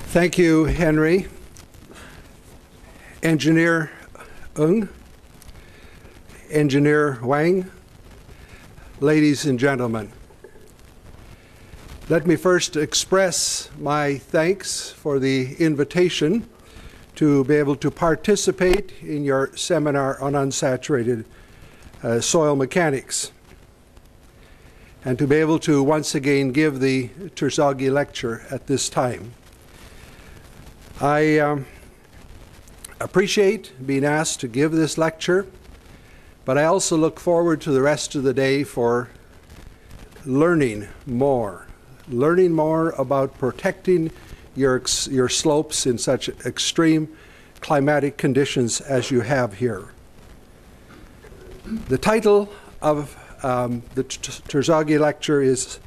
Thank you, Henry. Engineer Ng, Engineer Wang, ladies and gentlemen. Let me first express my thanks for the invitation to be able to participate in your seminar on unsaturated soil mechanics, and to be able to once again give the Terzaghi lecture at this time. I appreciate being asked to give this lecture, but I also look forward to the rest of the day for learning more about protecting your slopes in such extreme climatic conditions as you have here. The title of the Terzaghi lecture is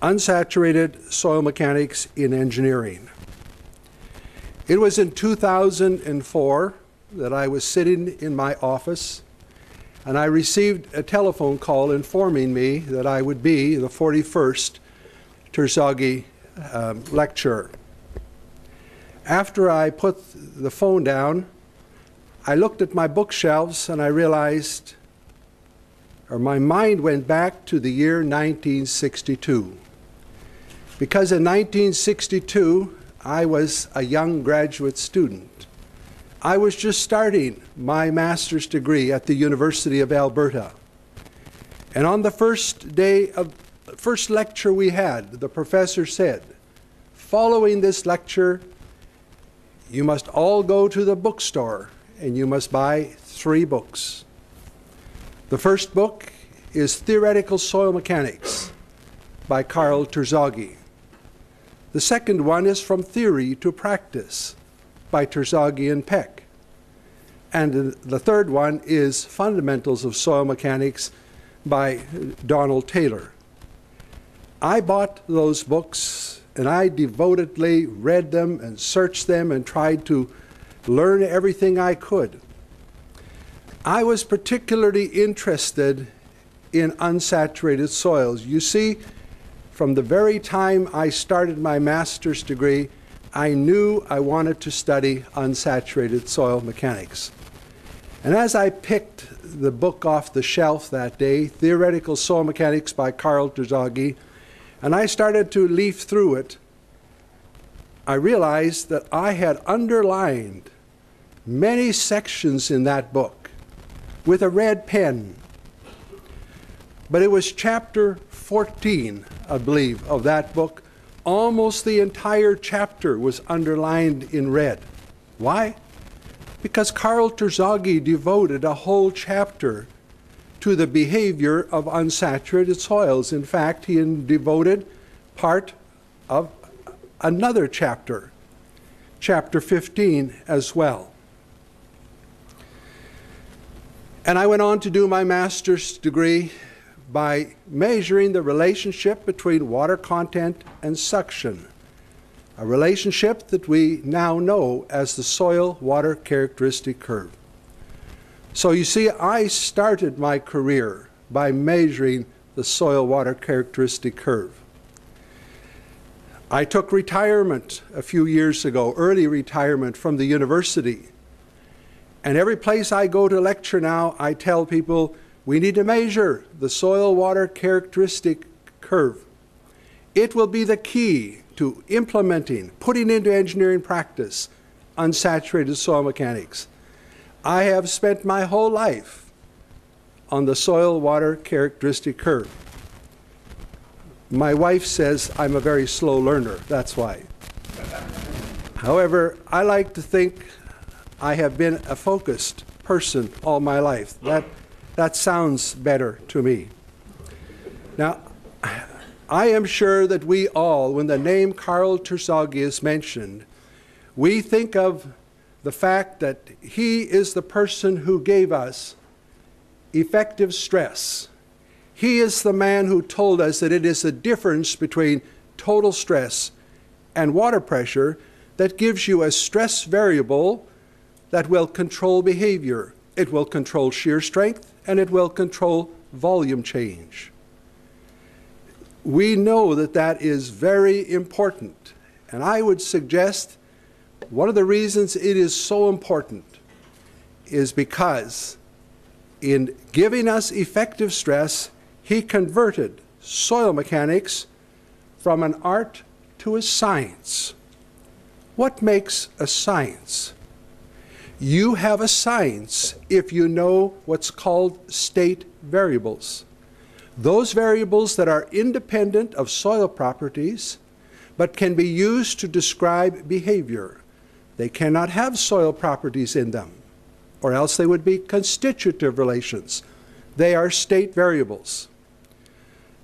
Unsaturated Soil Mechanics in Engineering. It was in 2004 that I was sitting in my office and I received a telephone call informing me that I would be the 41st Terzaghi lecturer. After I put the phone down, I looked at my bookshelves and I realized, or my mind went back to the year 1962. Because in 1962, I was a young graduate student. I was just starting my master's degree at the University of Alberta. And on the first lecture we had, the professor said, following this lecture, you must all go to the bookstore and you must buy 3 books. The first book is Theoretical Soil Mechanics by Karl Terzaghi. The second one is From Theory to Practice by Terzaghi and Peck. And the third one is Fundamentals of Soil Mechanics by Donald Taylor. I bought those books and I devotedly read them and searched them and tried to learn everything I could. I was particularly interested in unsaturated soils. You see, from the very time I started my master's degree, I knew I wanted to study unsaturated soil mechanics. And as I picked the book off the shelf that day, Theoretical Soil Mechanics by Karl Terzaghi, and I started to leaf through it, I realized that I had underlined many sections in that book with a red pen. But it was chapter 14, I believe, of that book. Almost the entire chapter was underlined in red. Why? Because Karl Terzaghi devoted a whole chapter to the behavior of unsaturated soils. In fact, he devoted part of another chapter, chapter 15 as well. And I went on to do my master's degree by measuring the relationship between water content and suction, a relationship that we now know as the soil-water characteristic curve. So you see, I started my career by measuring the soil-water characteristic curve. I took retirement a few years ago, early retirement from the university. And every place I go to lecture now, I tell people, we need to measure the soil-water characteristic curve. It will be the key to implementing, putting into engineering practice, unsaturated soil mechanics. I have spent my whole life on the soil-water characteristic curve. My wife says I'm a very slow learner, that's why. However, I like to think I have been a focused person all my life. That sounds better to me. Now, I am sure that we all, when the name Karl Terzaghi is mentioned, we think of the fact that he is the person who gave us effective stress. He is the man who told us that it is the difference between total stress and water pressure that gives you a stress variable that will control behavior. It will control shear strength and it will control volume change. We know that that is very important, And I would suggest one of the reasons it is so important is because in giving us effective stress, he converted soil mechanics from an art to a science. What makes a science? You have a science if you know what's called state variables. Those variables that are independent of soil properties, but can be used to describe behavior. They cannot have soil properties in them, or else they would be constitutive relations. They are state variables.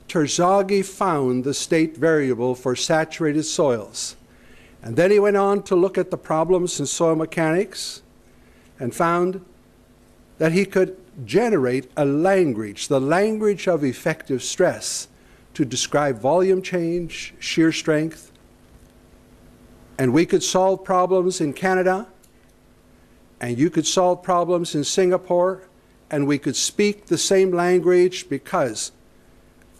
Terzaghi found the state variable for saturated soils. And then he went on to look at the problems in soil mechanics and found that he could generate a language, the language of effective stress, to describe volume change, shear strength. And we could solve problems in Canada, and you could solve problems in Singapore, and we could speak the same language because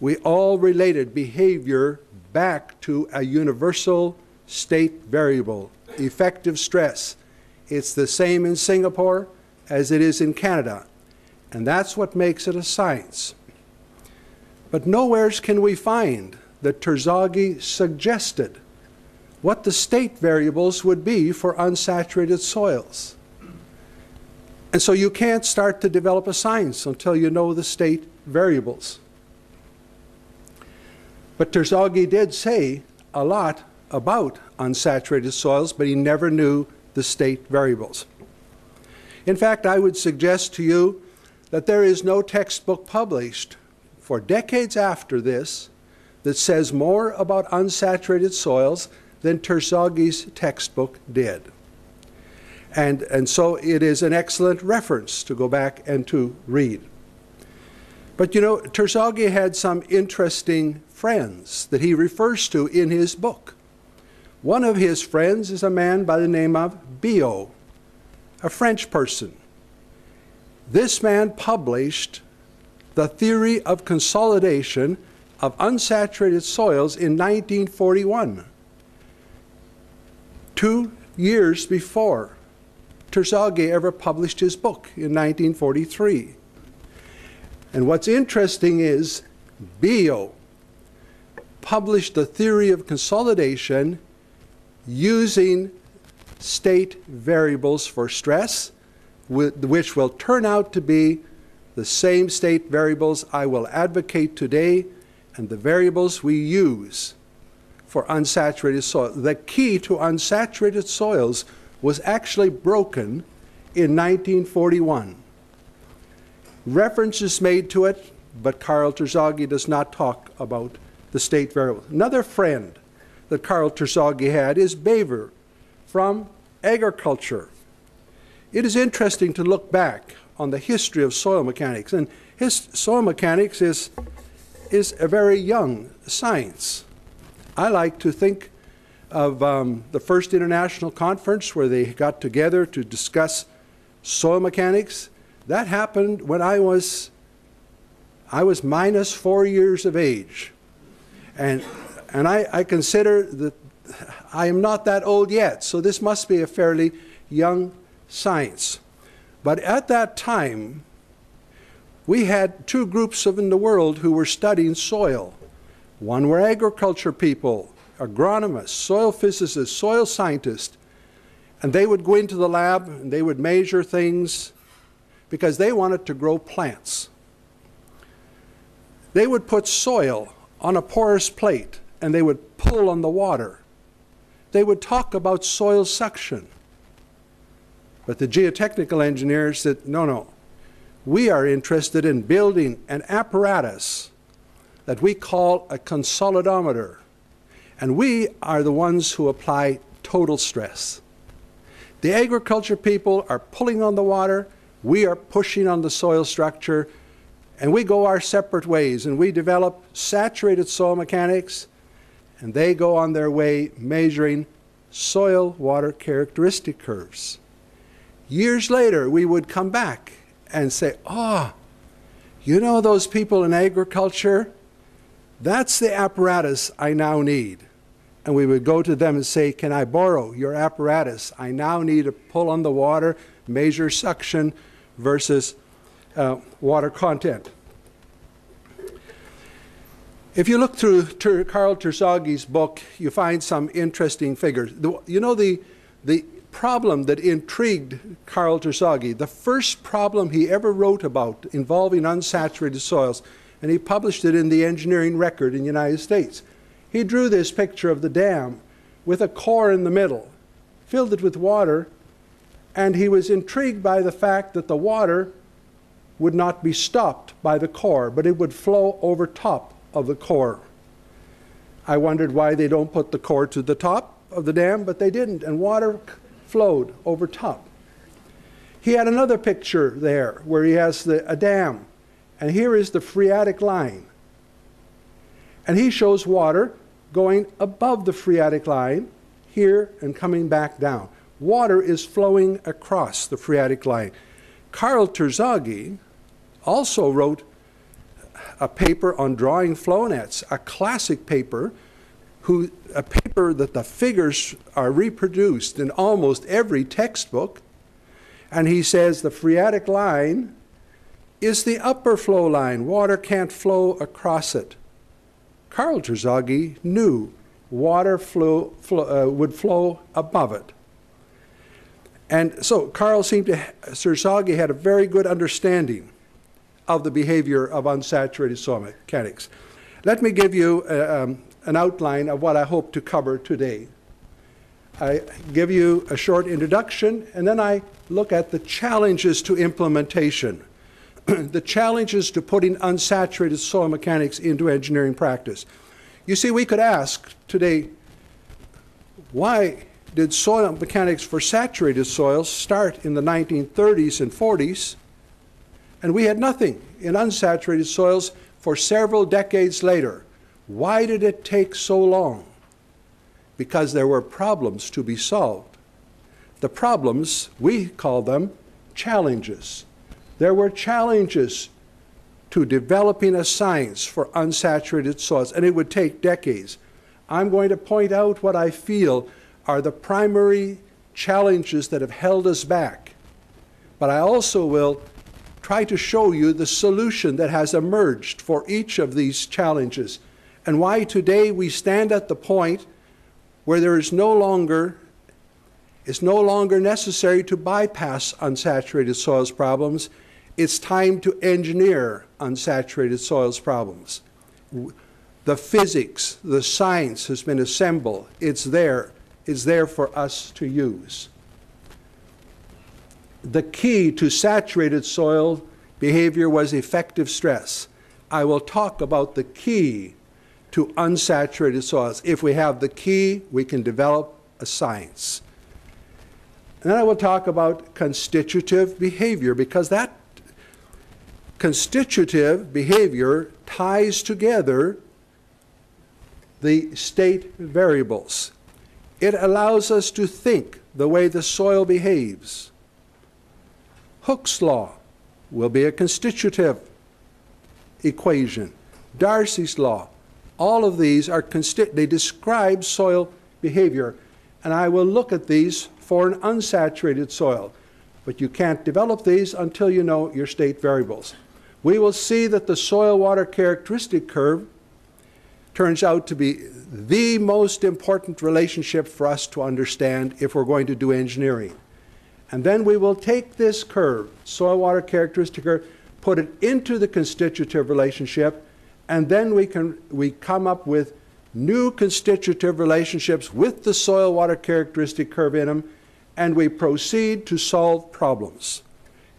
we all related behavior back to a universal state variable, effective stress. It's the same in Singapore as it is in Canada, and that's what makes it a science. But nowhere can we find that Terzaghi suggested what the state variables would be for unsaturated soils. And so you can't start to develop a science until you know the state variables. But Terzaghi did say a lot about unsaturated soils, but he never knew the state variables. In fact, I would suggest to you that there is no textbook published for decades after this that says more about unsaturated soils than Terzaghi's textbook did. And so it is an excellent reference to go back and to read. But you know, Terzaghi had some interesting friends that he refers to in his book. One of his friends is a man by the name of Biot, a French person. This man published the theory of consolidation of unsaturated soils in 1941, 2 years before Terzaghi ever published his book in 1943. And what's interesting is Biot published the theory of consolidation using state variables for stress, which will turn out to be the same state variables I will advocate today and the variables we use for unsaturated soil. The key to unsaturated soils was actually broken in 1941. Reference is made to it, but Karl Terzaghi does not talk about the state variables. Another friend that Karl Terzaghi had is Bever from agriculture. It is interesting to look back on the history of soil mechanics, and soil mechanics is a very young science. I like to think of the first international conference where they got together to discuss soil mechanics. That happened when I was minus 4 years of age. And I consider that I am not that old yet, so this must be a fairly young science. But at that time, we had two groups in the world who were studying soil. One were agriculture people, agronomists, soil physicists, soil scientists, and they would go into the lab and they would measure things because they wanted to grow plants. They would put soil on a porous plate and they would pull on the water. They would talk about soil suction. But the geotechnical engineers said, no, we are interested in building an apparatus that we call a consolidometer. And we are the ones who apply total stress. The agriculture people are pulling on the water, we are pushing on the soil structure, and we go our separate ways, and we develop saturated soil mechanics, and they go on their way measuring soil water characteristic curves. Years later, we would come back and say, you know those people in agriculture? That's the apparatus I now need. and we would go to them and say, can I borrow your apparatus? I now need to pull on the water, measure suction versus water content. If you look through Karl Terzaghi's book, you find some interesting figures. The problem that intrigued Karl Terzaghi, the first problem he ever wrote about involving unsaturated soils, and he published it in the Engineering Record in the United States. He drew this picture of the dam with a core in the middle, filled it with water, and he was intrigued by the fact that the water would not be stopped by the core, but it would flow over top of the core. I wondered why they don't put the core to the top of the dam, but they didn't, and water flowed over top. He had another picture there where he has a dam, and here is the phreatic line. And he shows water going above the phreatic line here and coming back down. Water is flowing across the phreatic line. Karl Terzaghi also wrote a paper on drawing flow nets, a classic paper, a paper that the figures are reproduced in almost every textbook. And he says the phreatic line is the upper flow line. Water can't flow across it. Karl Terzaghi knew water would flow above it. And so Terzaghi had a very good understanding of the behavior of unsaturated soil mechanics. Let me give you an outline of what I hope to cover today. I give you a short introduction, and then I look at the challenges to implementation, the challenges to putting unsaturated soil mechanics into engineering practice. You see, we could ask today, why did soil mechanics for saturated soils start in the 1930s and 40s, and we had nothing in unsaturated soils for several decades later? Why did it take so long? Because there were problems to be solved. The problems, we call them challenges. There were challenges to developing a science for unsaturated soils, and it would take decades. I'm going to point out what I feel are the primary challenges that have held us back. But I also will try to show you the solution that has emerged for each of these challenges, and why today we stand at the point where there is no longer necessary to bypass unsaturated soils problems. It's time to engineer unsaturated soils problems. The physics, the science has been assembled. It's there for us to use. The key to saturated soil behavior was effective stress. I will talk about the key to unsaturated soils. If we have the key, we can develop a science. And then I will talk about constitutive behavior, because that constitutive behavior ties together the state variables. It allows us to think the way the soil behaves. Hooke's law will be a constitutive equation. Darcy's law. All of these are they describe soil behavior, and I will look at these for an unsaturated soil. But you can't develop these until you know your state variables. We will see that the soil water characteristic curve turns out to be the most important relationship for us to understand if we're going to do engineering. And then we will take this curve, soil water characteristic curve, put it into the constitutive relationship, and then we come up with new constitutive relationships with the soil water characteristic curve in them, and we proceed to solve problems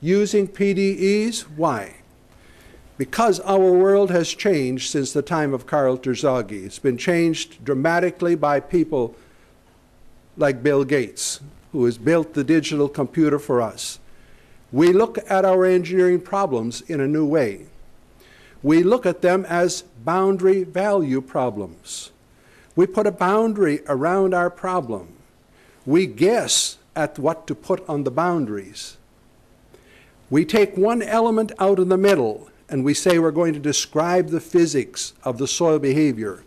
using PDEs. Why? Because our world has changed since the time of Karl Terzaghi. It's been changed dramatically by people like Bill Gates, who has built the digital computer for us. We look at our engineering problems in a new way. We look at them as boundary value problems. We put a boundary around our problem. We guess at what to put on the boundaries. We take one element out in the middle and we say we're going to describe the physics of the soil behavior.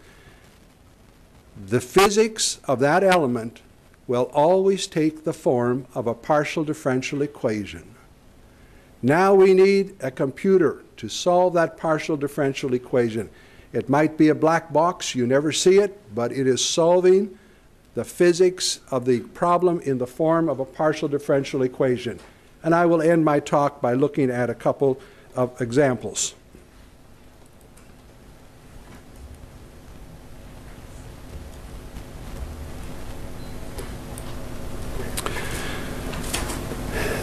the physics of that element will always take the form of a partial differential equation. Now we need a computer to solve that partial differential equation. It might be a black box, you never see it, but it is solving the physics of the problem in the form of a partial differential equation. And I will end my talk by looking at a couple of examples.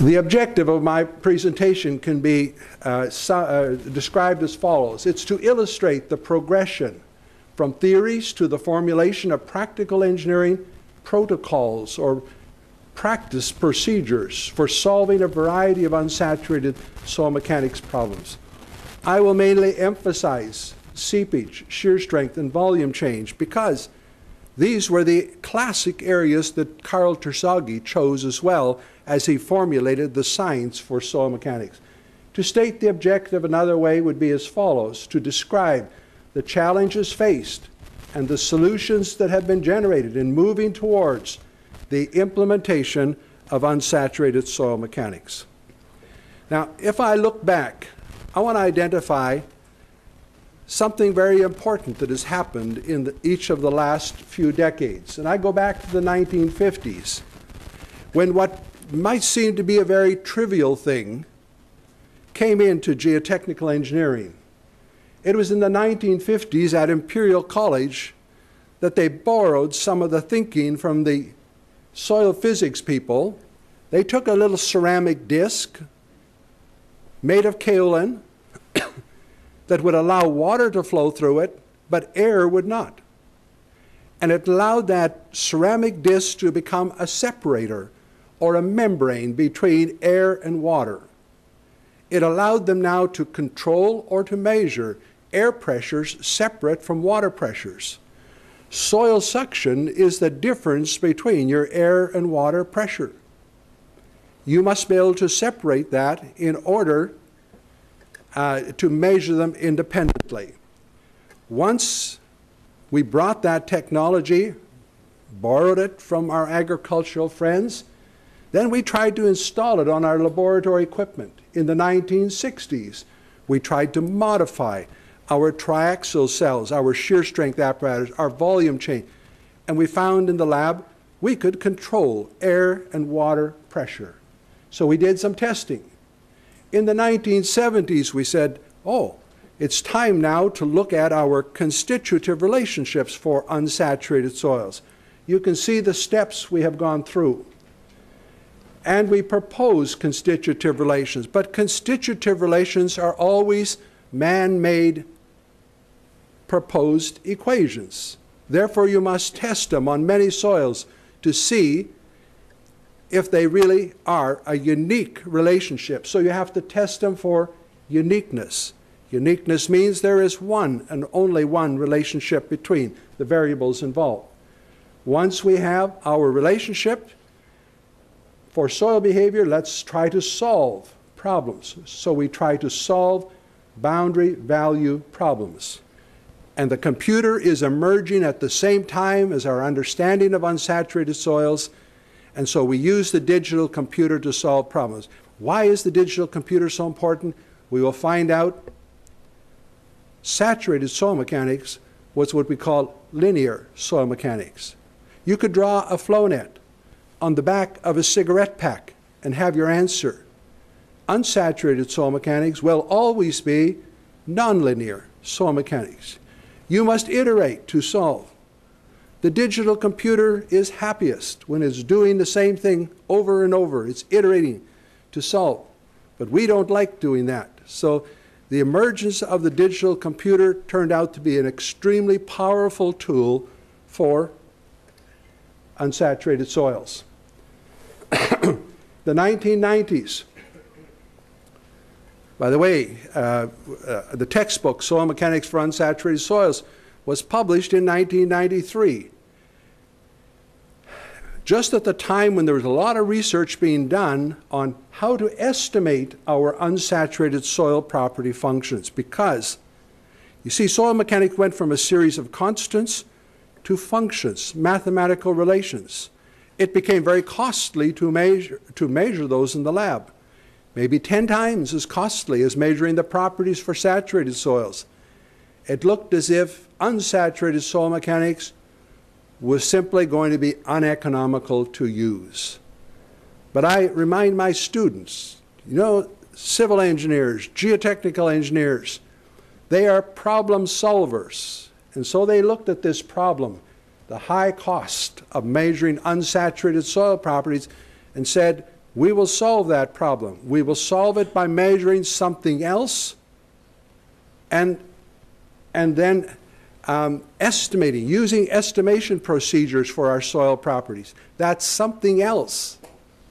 The objective of my presentation can be described as follows. It's to illustrate the progression from theories to the formulation of practical engineering protocols or practice procedures for solving a variety of unsaturated soil mechanics problems. I will mainly emphasize seepage, shear strength, and volume change because these were the classic areas that Karl Terzaghi chose as well as he formulated the science for soil mechanics. To state the objective another way would be as follows: to describe the challenges faced and the solutions that have been generated in moving towards the implementation of unsaturated soil mechanics. Now, if I look back, I want to identify something very important that has happened in each of the last few decades. And I go back to the 1950s, when what might seem to be a very trivial thing came into geotechnical engineering. It was in the 1950s at Imperial College that they borrowed some of the thinking from the soil physics people. They took a little ceramic disc made of kaolin that would allow water to flow through it, but air would not. And it allowed that ceramic disc to become a separator or a membrane between air and water. It allowed them now to control or to measure air pressures separate from water pressures. Soil suction is the difference between your air and water pressure. You must be able to separate that in order to measure them independently. Once we brought that technology, borrowed it from our agricultural friends, then we tried to install it on our laboratory equipment. In the 1960s, we tried to modify our triaxial cells, our shear strength apparatus, our volume change, and we found in the lab we could control air and water pressure. So we did some testing. In the 1970s, we said, oh, it's time now to look at our constitutive relationships for unsaturated soils. You can see the steps we have gone through. And we propose constitutive relations, but constitutive relations are always man-made proposed equations. Therefore, you must test them on many soils to see if they really are a unique relationship. So you have to test them for uniqueness. Uniqueness means there is one and only one relationship between the variables involved. Once we have our relationship for soil behavior, let's try to solve problems. So we try to solve boundary value problems. And the computer is emerging at the same time as our understanding of unsaturated soils. And so we use the digital computer to solve problems. Why is the digital computer so important? We will find out. Saturated soil mechanics was what we call linear soil mechanics. You could draw a flow net on the back of a cigarette pack and have your answer. Unsaturated soil mechanics will always be nonlinear soil mechanics. You must iterate to solve. The digital computer is happiest when it's doing the same thing over and over. It's iterating to solve. But we don't like doing that. So the emergence of the digital computer turned out to be an extremely powerful tool for unsaturated soils. The 1990s. By the way, the textbook, Soil Mechanics for Unsaturated Soils, was published in 1993. Just at the time when there was a lot of research being done on how to estimate our unsaturated soil property functions, because, you see, soil mechanics went from a series of constants to functions, mathematical relations. It became very costly to measure those in the lab, maybe 10 times as costly as measuring the properties for saturated soils. It looked as if unsaturated soil mechanics was simply going to be uneconomical to use. But I remind my students, you know, civil engineers, geotechnical engineers, they are problem solvers. And so they looked at this problem, the high cost of measuring unsaturated soil properties, and said, we will solve that problem. We will solve it by measuring something else and then estimating, using estimation procedures for our soil properties. That something else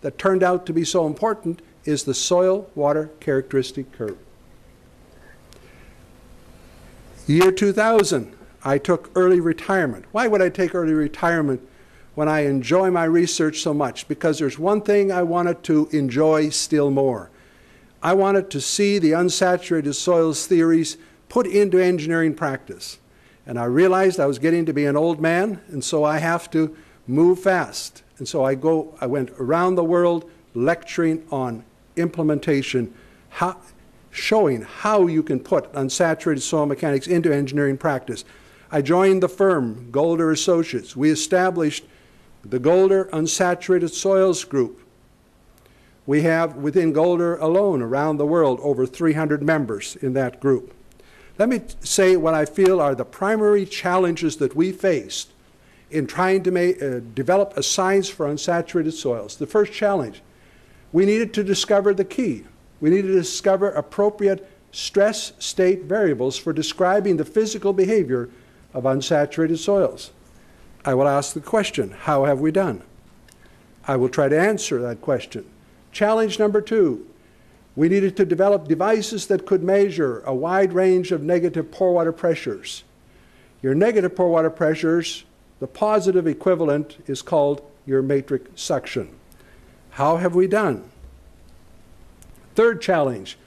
that turned out to be so important is the soil water characteristic curve. Year 2000, I took early retirement. Why would I take early retirement when I enjoy my research so much? Because there's one thing I wanted to enjoy still more. I wanted to see the unsaturated soils theories put into engineering practice. And I realized I was getting to be an old man, and so I have to move fast. And so I went around the world lecturing on implementation, showing how you can put unsaturated soil mechanics into engineering practice. I joined the firm, Golder Associates. We established the Golder Unsaturated Soils Group. We have, within Golder alone, around the world, over 300 members in that group. Let me say what I feel are the primary challenges that we faced in trying to develop a science for unsaturated soils. The first challenge, we needed to discover the key. We needed to discover appropriate stress state variables for describing the physical behavior of unsaturated soils. I will ask the question, how have we done? I will try to answer that question. Challenge number 2, we needed to develop devices that could measure a wide range of negative pore water pressures. Your negative pore water pressures, the positive equivalent is called your matrix suction. How have we done? Third challenge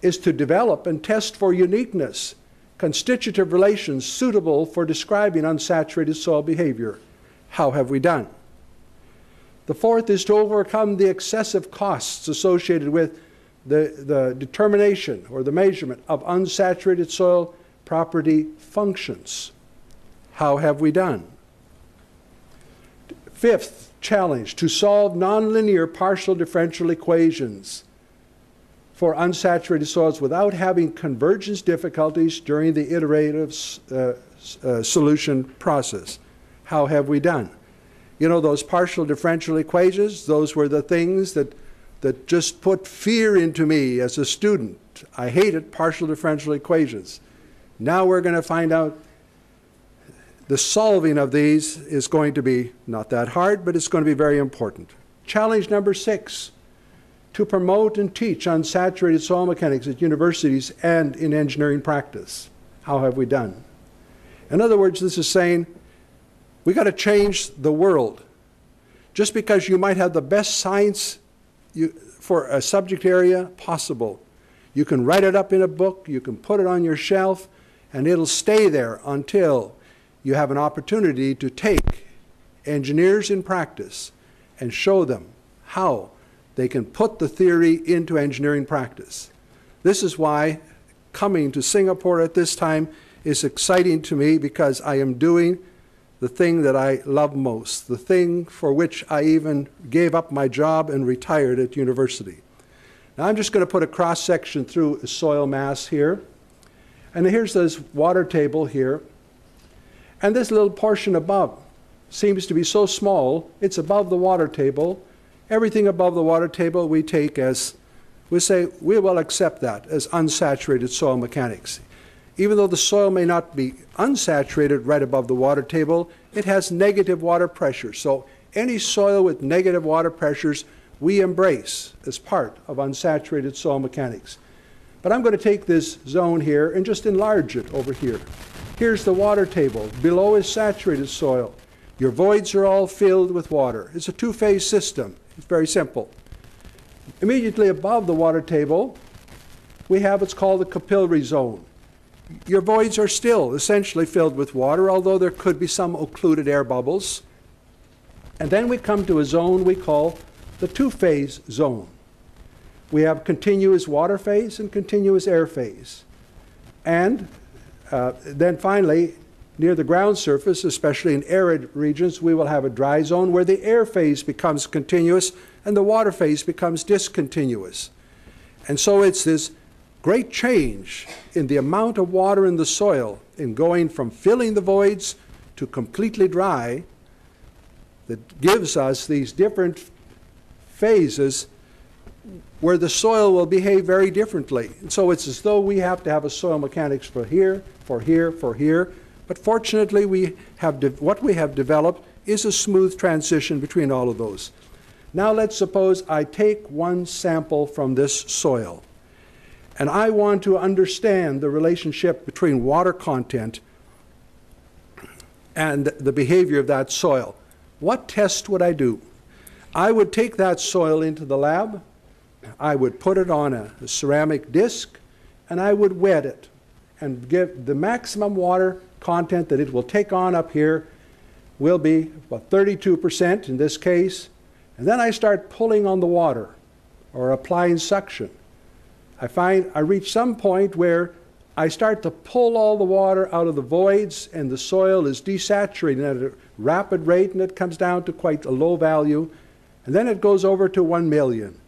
is to develop and test for uniqueness, constitutive relations suitable for describing unsaturated soil behavior. How have we done? The fourth is to overcome the excessive costs associated with the determination or the measurement of unsaturated soil property functions. How have we done? Fifth challenge, to solve nonlinear partial differential equations for unsaturated soils without having convergence difficulties during the iterative solution process. How have we done? You know, those partial differential equations, those were the things that just put fear into me as a student. I hated partial differential equations. Now we're going to find out the solving of these is going to be not that hard, but it's going to be very important. Challenge number 6, to promote and teach unsaturated soil mechanics at universities and in engineering practice. How have we done? In other words, this is saying we got to change the world. Just because you might have the best science for a subject area possible, you can write it up in a book, you can put it on your shelf, and it'll stay there until you have an opportunity to take engineers in practice and show them how they can put the theory into engineering practice. This is why coming to Singapore at this time is exciting to me, because I am doing the thing that I love most, the thing for which I even gave up my job and retired at university. Now I'm just going to put a cross-section through a soil mass here. And here's this water table here. And this little portion above seems to be so small, it's above the water table. Everything above the water table we take as, we say, we will accept that as unsaturated soil mechanics. Even though the soil may not be unsaturated right above the water table, it has negative water pressure. So any soil with negative water pressures we embrace as part of unsaturated soil mechanics. But I'm going to take this zone here and just enlarge it over here. Here's the water table. Below is saturated soil. Your voids are all filled with water. It's a two-phase system. It's very simple. Immediately above the water table, we have what's called the capillary zone. your voids are still essentially filled with water, although there could be some occluded air bubbles. And then we come to a zone we call the two-phase zone. We have continuous water phase and continuous air phase. And then finally, near the ground surface, especially in arid regions, we will have a dry zone where the air phase becomes continuous and the water phase becomes discontinuous. And so it's this great change in the amount of water in the soil in going from filling the voids to completely dry that gives us these different phases where the soil will behave very differently. And so it's as though we have to have a soil mechanics for here, for here, for here. But fortunately, what we have developed is a smooth transition between all of those. Now let's suppose I take one sample from this soil, and I want to understand the relationship between water content and the behavior of that soil. What test would I do? I would take that soil into the lab, I would put it on a ceramic disc, and I would wet it and give the maximum water content that it will take on up here will be about 32% in this case. And then I start pulling on the water or applying suction. I find I reach some point where I start to pull all the water out of the voids and the soil is desaturating at a rapid rate, and it comes down to quite a low value. And then it goes over to 1 million.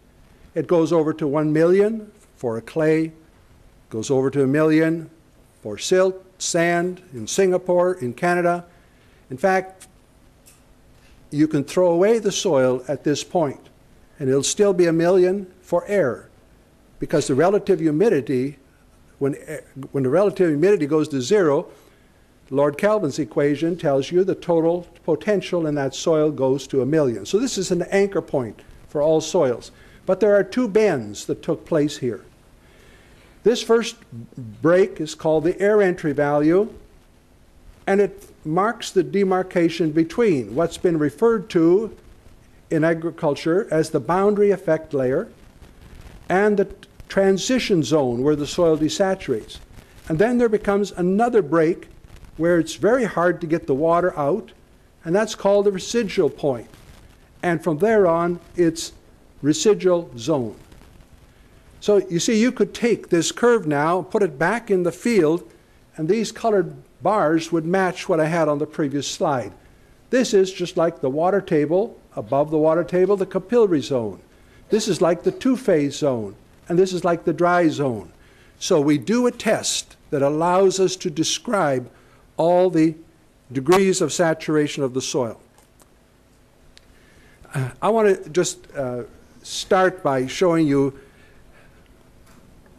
It goes over to 1 million for a clay, goes over to 1 million for silt, sand in Singapore, in Canada. In fact, you can throw away the soil at this point, and it'll still be 1 million for air, because the relative humidity, when the relative humidity goes to zero, Lord Kelvin's equation tells you the total potential in that soil goes to 1 million. So this is an anchor point for all soils. But there are two bends that took place here. This first break is called the air entry value, and it marks the demarcation between what's been referred to in agriculture as the boundary effect layer and the transition zone where the soil desaturates. And then there becomes another break where it's very hard to get the water out, and that's called the residual point. And from there on, it's residual zone. So you see, you could take this curve now, put it back in the field, and these colored bars would match what I had on the previous slide. This is just like the water table, above the water table, the capillary zone. This is like the two-phase zone, and this is like the dry zone. So we do a test that allows us to describe all the degrees of saturation of the soil. I want to just start by showing you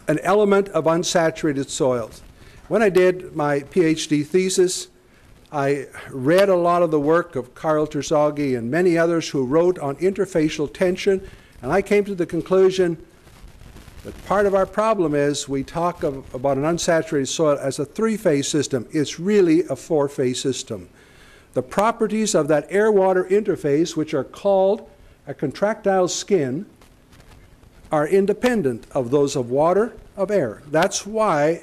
an element of unsaturated soils. When I did my PhD thesis, I read a lot of the work of Karl Terzaghi and many others who wrote on interfacial tension, and I came to the conclusion that part of our problem is we talk about an unsaturated soil as a three-phase system. It's really a four-phase system. The properties of that air-water interface, which are called a contractile skin, are independent of those of water, of air. That's why,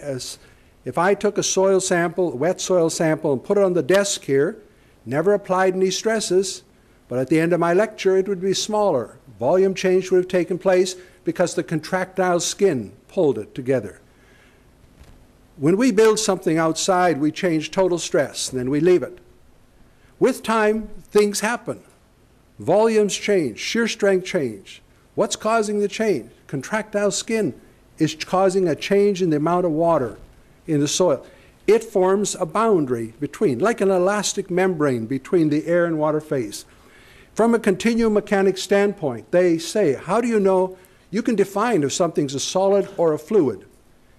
if I took a soil sample, a wet soil sample, and put it on the desk here, never applied any stresses, but at the end of my lecture it would be smaller. Volume change would have taken place because the contractile skin pulled it together. When we build something outside, we change total stress, and then we leave it. With time, things happen. Volumes change, shear strength change. What's causing the change? Contractile skin is causing a change in the amount of water in the soil. It forms a boundary between, like an elastic membrane between the air and water phase. From a continuum mechanics standpoint, they say, how do you know? You can define if something's a solid or a fluid.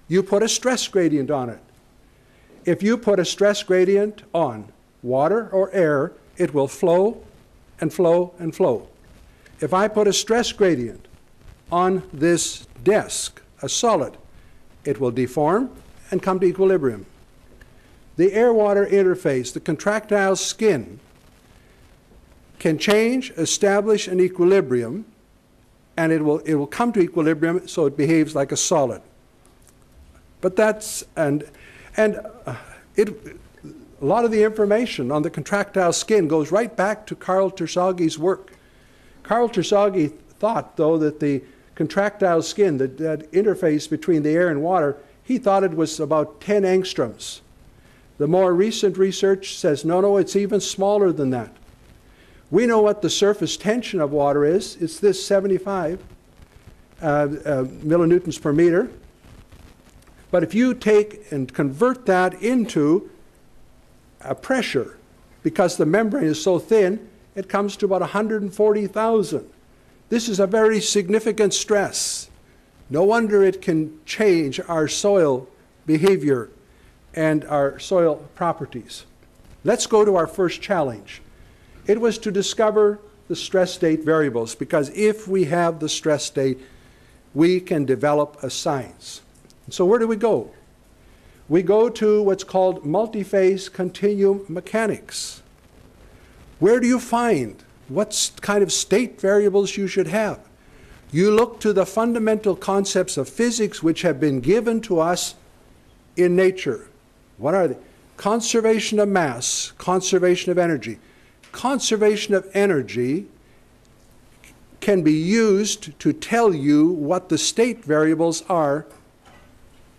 You put a stress gradient on it. If you put a stress gradient on water or air, it will flow and flow and flow. If I put a stress gradient on this desk, a solid, it will deform and come to equilibrium. The air-water interface, the contractile skin, can change, establish an equilibrium, and it will come to equilibrium so it behaves like a solid. But that's, and And a lot of the information on the contractile skin goes right back to Karl Terzaghi's work. Karl Terzaghi thought, though, that the contractile skin, that interface between the air and water, he thought it was about 10 angstroms. The more recent research says, no, it's even smaller than that. We know what the surface tension of water is. It's this 75 millinewtons per meter. But if you take and convert that into a pressure, because the membrane is so thin, it comes to about 140,000. This is a very significant stress. No wonder it can change our soil behavior and our soil properties. Let's go to our first challenge. It was to discover the stress state variables, because if we have the stress state, we can develop a science. So where do we go? We go to what's called multi-phase continuum mechanics. Where do you find what kind of state variables you should have? You look to the fundamental concepts of physics which have been given to us in nature. What are they? Conservation of mass, conservation of energy. Conservation of energy can be used to tell you what the state variables are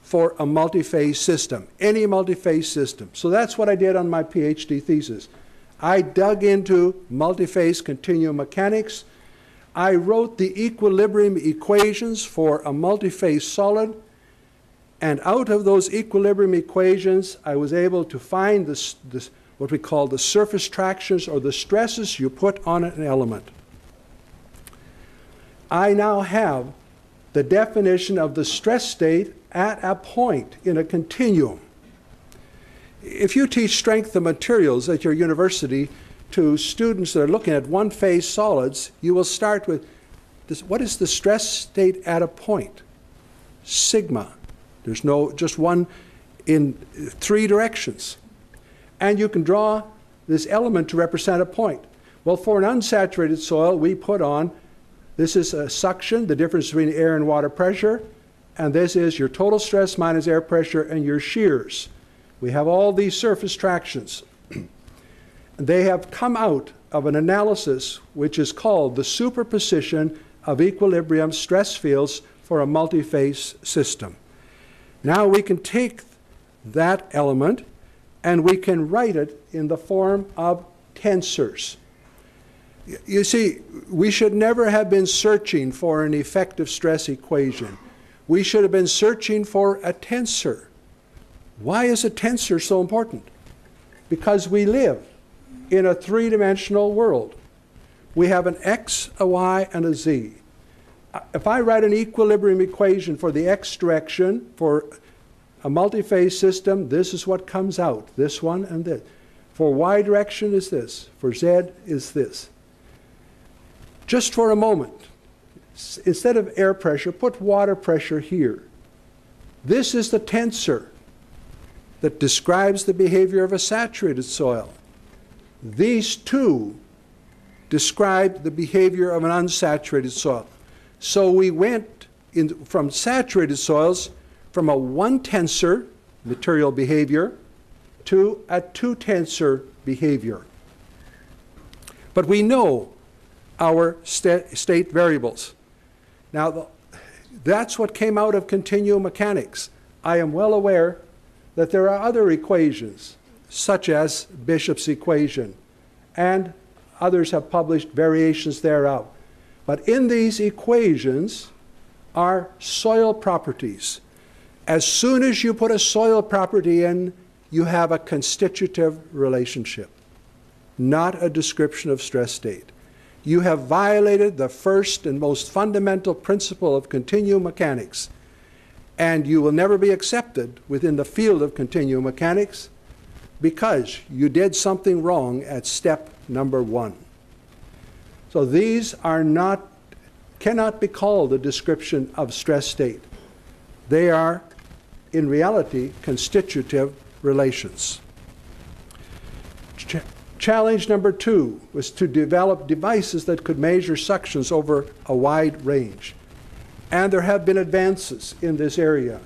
for a multi-phase system, any multi-phase system. So that's what I did on my PhD thesis. I dug into multi-phase continuum mechanics. I wrote the equilibrium equations for a multi-phase solid, and out of those equilibrium equations, I was able to find what we call the surface tractions, or the stresses you put on an element. I now have the definition of the stress state at a point in a continuum. If you teach strength of materials at your university to students that are looking at one-phase solids, you will start with this. What is the stress state at a point? Sigma. There's just one in 3 directions. And you can draw this element to represent a point. Well, for an unsaturated soil, we put on, this is a suction, the difference between air and water pressure, and this is your total stress minus air pressure and your shears. We have all these surface tractions. They have come out of an analysis which is called the superposition of equilibrium stress fields for a multi-phase system. Now we can take that element and we can write it in the form of tensors. You see, we should never have been searching for an effective stress equation. We should have been searching for a tensor. Why is a tensor so important? Because we live in a 3-dimensional world. We have an x, a y, and a z. If I write an equilibrium equation for the x direction for a multi-phase system, this is what comes out, this one and this. For y direction is this, for z is this. Just for a moment, instead of air pressure, put water pressure here. This is the tensor that describes the behavior of a saturated soil. These two describe the behavior of an unsaturated soil. So we went from saturated soils from a 1-tensor material behavior to a 2-tensor behavior. But we know our state variables. Now, that's what came out of continuum mechanics. I am well aware that there are other equations, such as Bishop's equation, and others have published variations thereof. But in these equations are soil properties. As soon as you put a soil property in, you have a constitutive relationship, not a description of stress state. You have violated the first and most fundamental principle of continuum mechanics, and you will never be accepted within the field of continuum mechanics because you did something wrong at step number 1. So these cannot be called a description of stress state. They are, in reality, constitutive relations. Challenge number 2 was to develop devices that could measure suctions over a wide range. And there have been advances in this area.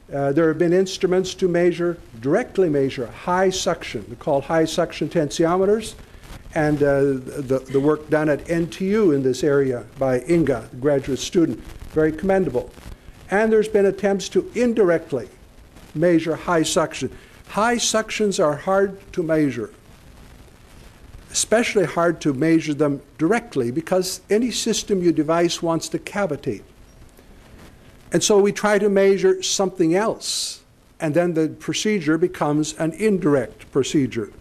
There have been instruments to directly measure high suction. They're called high suction tensiometers. And the work done at NTU in this area by Inga, the graduate student, very commendable. And there's been attempts to indirectly measure high suction. High suctions are hard to measure, especially hard to measure them directly because any system you devise wants to cavitate. And so we try to measure something else, and then the procedure becomes an indirect procedure.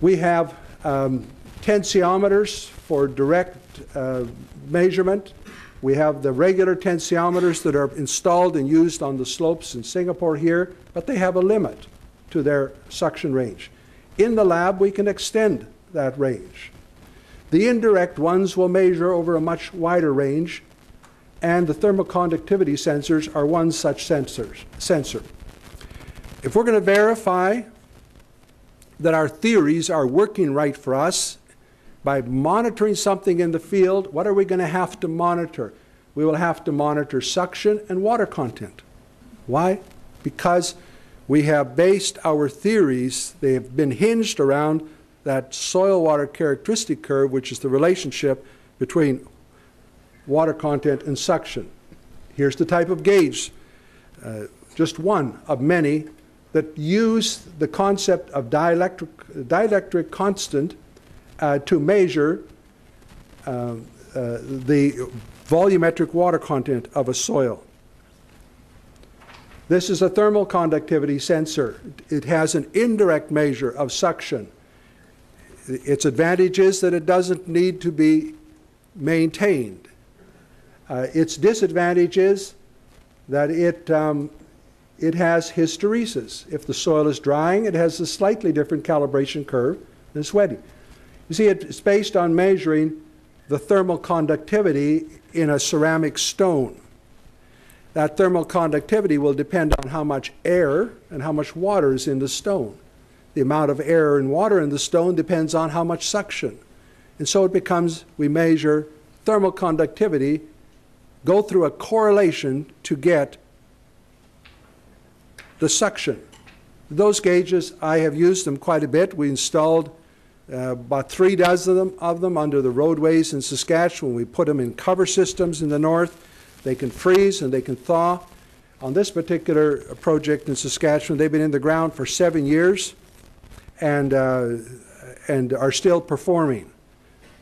We have tensiometers for direct measurement. We have the regular tensiometers that are installed and used on the slopes in Singapore here, but they have a limit to their suction range. In the lab, we can extend that range. The indirect ones will measure over a much wider range, and the thermoconductivity sensors are one such sensor. If we're going to verify that our theories are working right for us, by monitoring something in the field, what are we going to have to monitor? We will have to monitor suction and water content. Why? Because we have based our theories, they have been hinged around that soil-water characteristic curve, which is the relationship between water content and suction. Here's the type of gauge, just one of many, that use the concept of dielectric constant to measure the volumetric water content of a soil. This is a thermal conductivity sensor. It has an indirect measure of suction. Its advantage is that it doesn't need to be maintained. Its disadvantage is that it has hysteresis. If the soil is drying, it has a slightly different calibration curve than sweating. You see, it's based on measuring the thermal conductivity in a ceramic stone. That thermal conductivity will depend on how much air and how much water is in the stone. The amount of air and water in the stone depends on how much suction. And so it becomes, we measure thermal conductivity, go through a correlation to get the suction. Those gauges, I have used them quite a bit. We installed about 3 dozen of them under the roadways in Saskatchewan. We put them in cover systems in the north. They can freeze and they can thaw. On this particular project in Saskatchewan, they've been in the ground for 7 years and are still performing.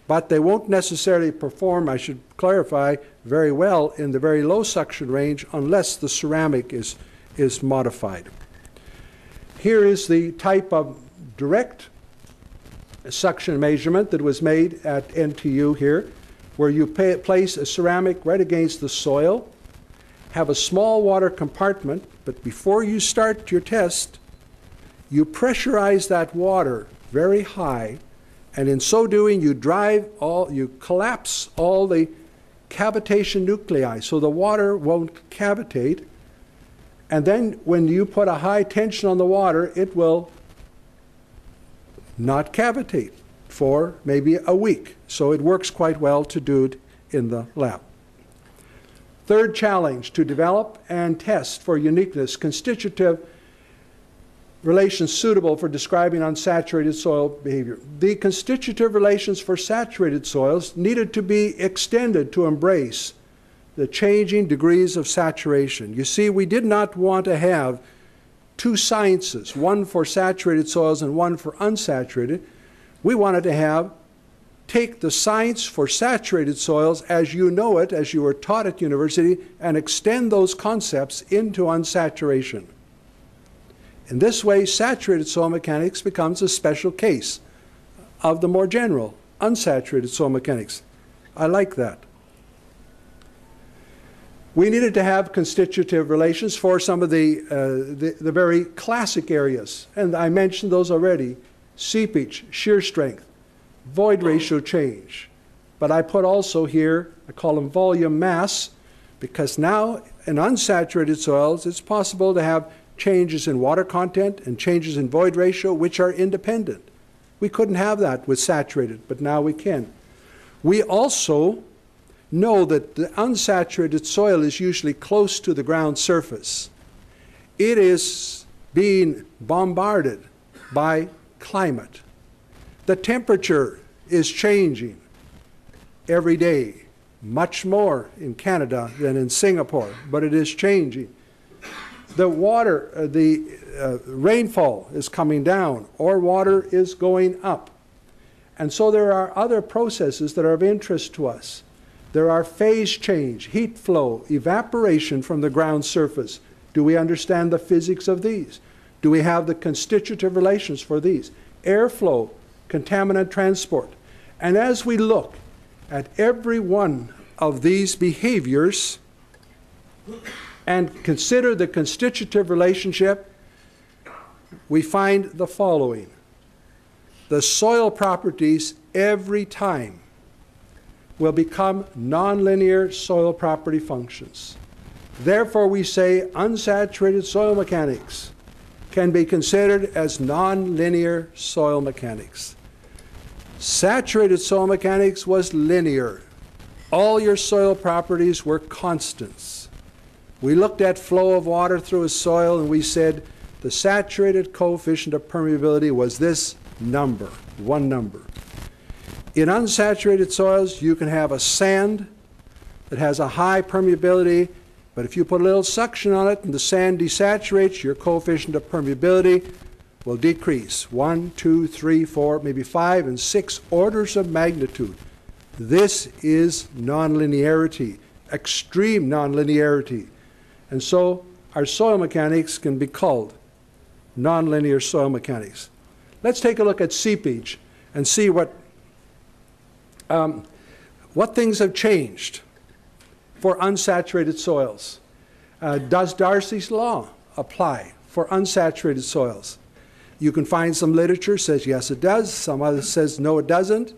But they won't necessarily perform, I should clarify, very well in the very low suction range unless the ceramic is modified. Here is the type of direct suction measurement that was made at NTU here, where you place a ceramic right against the soil, have a small water compartment, but before you start your test, you pressurize that water very high, and in so doing you collapse all the cavitation nuclei so the water won't cavitate. And then when you put a high tension on the water, it will not cavitate for maybe a week. So it works quite well to do it in the lab. Third challenge, to develop and test for uniqueness constitutive relations suitable for describing unsaturated soil behavior. The constitutive relations for saturated soils needed to be extended to embrace the changing degrees of saturation. You see, we did not want to have two sciences, one for saturated soils and one for unsaturated. We wanted to take the science for saturated soils as you know it, as you were taught at university, and extend those concepts into unsaturation. In this way, saturated soil mechanics becomes a special case of the more general unsaturated soil mechanics. I like that. We needed to have constitutive relations for some of the very classic areas, and I mentioned those already: seepage, shear strength, void ratio change. But I put also here, I call them volume mass, because now in unsaturated soils it's possible to have changes in water content and changes in void ratio which are independent. We couldn't have that with saturated, but now we can. We also know that the unsaturated soil is usually close to the ground surface. It is being bombarded by climate. The temperature is changing every day, much more in Canada than in Singapore, but it is changing. The water, rainfall is coming down, or water is going up. And so there are other processes that are of interest to us. There are phase change, heat flow, evaporation from the ground surface. Do we understand the physics of these? Do we have the constitutive relations for these? Airflow, contaminant transport. And as we look at every one of these behaviors and consider the constitutive relationship, we find the following. The soil properties every time will become nonlinear soil property functions. Therefore, we say unsaturated soil mechanics can be considered as nonlinear soil mechanics. Saturated soil mechanics was linear. All your soil properties were constants. We looked at flow of water through a soil and we said the saturated coefficient of permeability was this number, one number. In unsaturated soils, you can have a sand that has a high permeability, but if you put a little suction on it and the sand desaturates, your coefficient of permeability will decrease 1, 2, 3, 4, maybe 5 and 6 orders of magnitude. This is nonlinearity, extreme nonlinearity. And so our soil mechanics can be called nonlinear soil mechanics. Let's take a look at seepage and see what things have changed for unsaturated soils. Does Darcy's law apply for unsaturated soils? You can find some literature says yes it does, some others says no it doesn't.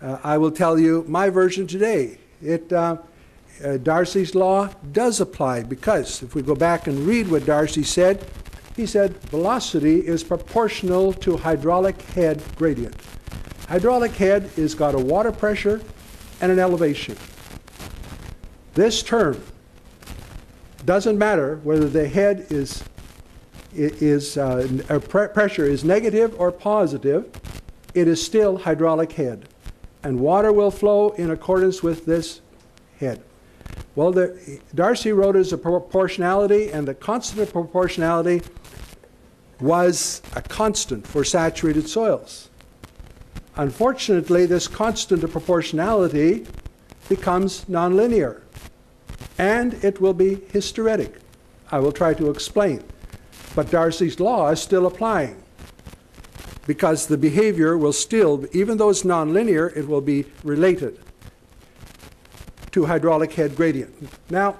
I will tell you my version today. Darcy's law does apply because if we go back and read what Darcy said, he said velocity is proportional to hydraulic head gradient. Hydraulic head has got a water pressure and an elevation. This term doesn't matter whether the head pressure is negative or positive, it is still hydraulic head. And water will flow in accordance with this head. Well, Darcy wrote as a proportionality, and the constant of proportionality was a constant for saturated soils. Unfortunately, this constant of proportionality becomes nonlinear, and it will be hysteretic. I will try to explain. But Darcy's law is still applying because the behavior will still, even though it's nonlinear, it will be related to hydraulic head gradient. Now,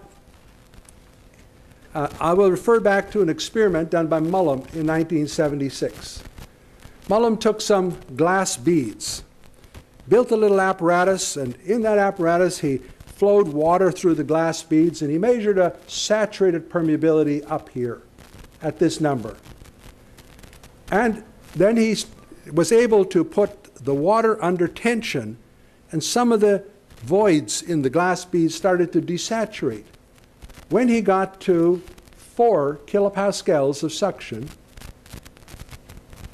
I will refer back to an experiment done by Mullum in 1976. Mullum took some glass beads, built a little apparatus, and in that apparatus he flowed water through the glass beads, and he measured a saturated permeability up here at this number. And then he was able to put the water under tension, and some of the voids in the glass beads started to desaturate. When he got to 4 kilopascals of suction,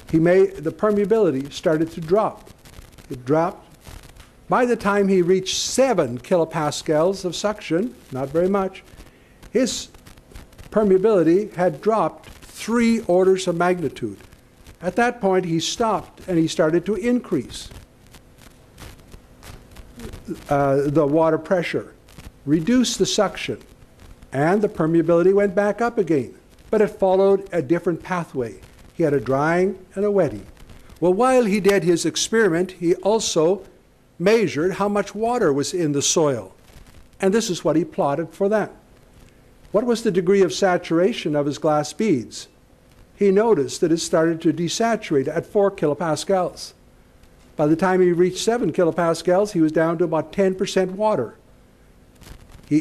the permeability started to drop. It dropped. By the time he reached 7 kilopascals of suction, not very much, his permeability had dropped 3 orders of magnitude. At that point, he stopped and he started to increase the water pressure, reduce the suction, and the permeability went back up again. But it followed a different pathway. He had a drying and a wetting. Well, while he did his experiment, he also measured how much water was in the soil. And this is what he plotted for that. What was the degree of saturation of his glass beads? He noticed that it started to desaturate at 4 kilopascals. By the time he reached 7 kilopascals, he was down to about 10% water. He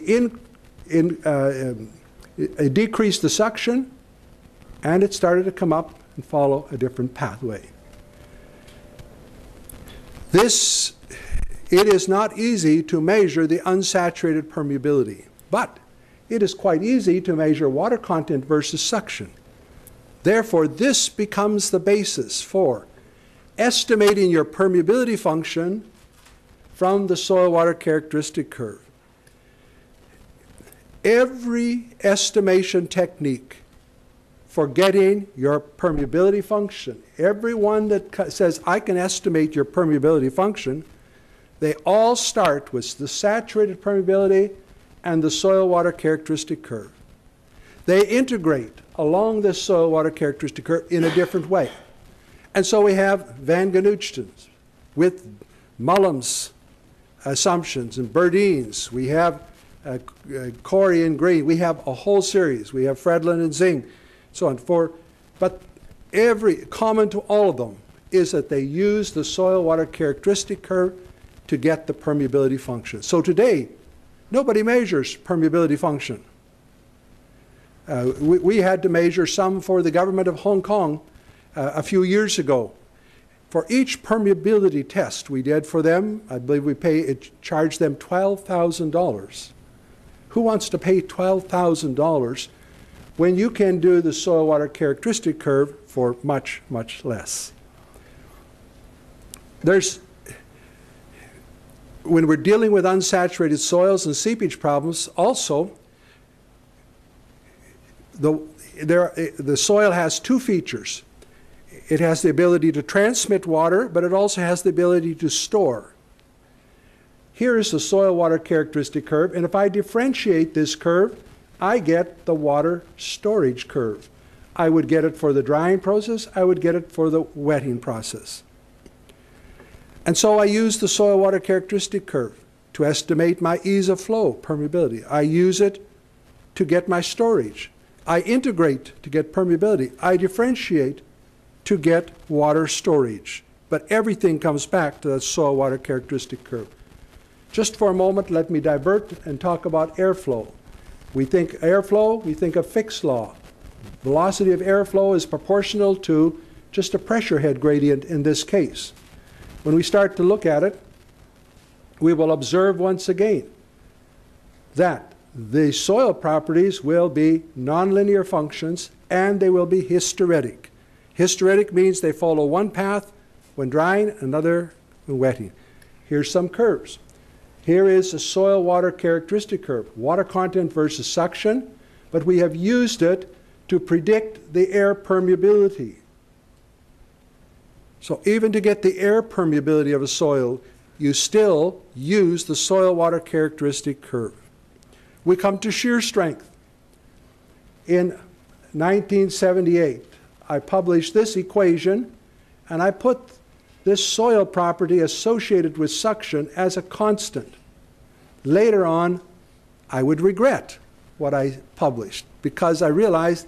decreased the suction, and it started to come up and follow a different pathway. This It is not easy to measure the unsaturated permeability, but it is quite easy to measure water content versus suction. Therefore, this becomes the basis for estimating your permeability function from the soil water characteristic curve. Every estimation technique for getting your permeability function, every one that says I can estimate your permeability function, they all start with the saturated permeability and the soil water characteristic curve. They integrate along this soil water characteristic curve in a different way. And so we have Van Genootjen's with Mullum's assumptions and Berdeen's. We have Corey and Green. We have a whole series. We have Fredlund and Zing, so on. But every common to all of them is that they use the soil water characteristic curve to get the permeability function. So today, nobody measures permeability function. We had to measure some for the government of Hong Kong a few years ago. For each permeability test we did for them, I believe we charged them $12,000. Who wants to pay $12,000 when you can do the soil water characteristic curve for much, much less? When we're dealing with unsaturated soils and seepage problems, also, the soil has two features. It has the ability to transmit water, but it also has the ability to store. Here is the soil water characteristic curve, and if I differentiate this curve, I get the water storage curve. I would get it for the drying process, I would get it for the wetting process. And so I use the soil water characteristic curve to estimate my ease of flow, permeability. I use it to get my storage. I integrate to get permeability. I differentiate to get water storage. But everything comes back to that soil water characteristic curve. Just for a moment, let me divert and talk about airflow. We think airflow, we think of Fick's law. Velocity of airflow is proportional to just a pressure head gradient in this case. When we start to look at it, we will observe once again that the soil properties will be nonlinear functions and they will be hysteretic. Hysteretic means they follow one path when drying, another when wetting. Here's some curves. Here is a soil water characteristic curve, water content versus suction, but we have used it to predict the air permeability. So even to get the air permeability of a soil, you still use the soil water characteristic curve. We come to shear strength. In 1978, I published this equation, and I put this soil property associated with suction as a constant. Later on, I would regret what I published because I realized,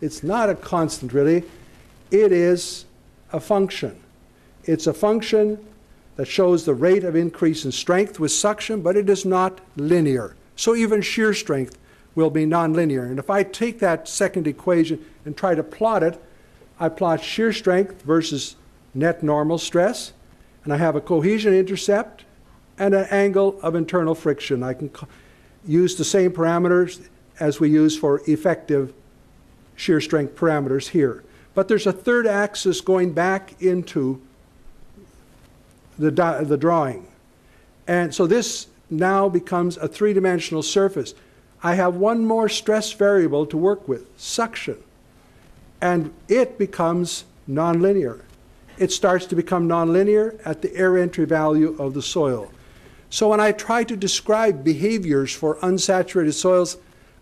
it's not a constant really, it is a function. It's a function that shows the rate of increase in strength with suction, but it is not linear. So even shear strength will be nonlinear. And if I take that second equation and try to plot it, I plot shear strength versus net normal stress, and I have a cohesion intercept and an angle of internal friction. I can use the same parameters as we use for effective shear strength parameters here. But there's a third axis going back into the drawing. And so this now becomes a three-dimensional surface. I have one more stress variable to work with, suction. And it becomes nonlinear. It starts to become nonlinear at the air entry value of the soil. So when I try to describe behaviors for unsaturated soils,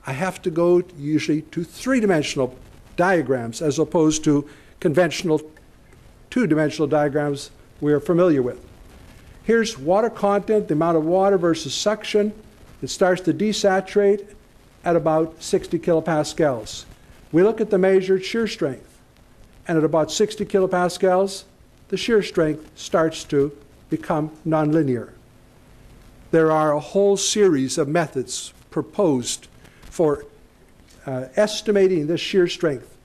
I have to go usually to three-dimensional diagrams as opposed to conventional two-dimensional diagrams we're familiar with. Here's water content, the amount of water versus suction. It starts to desaturate at about 60 kilopascals. We look at the measured shear strength, and at about 60 kilopascals, the shear strength starts to become nonlinear. There are a whole series of methods proposed for estimating this shear strength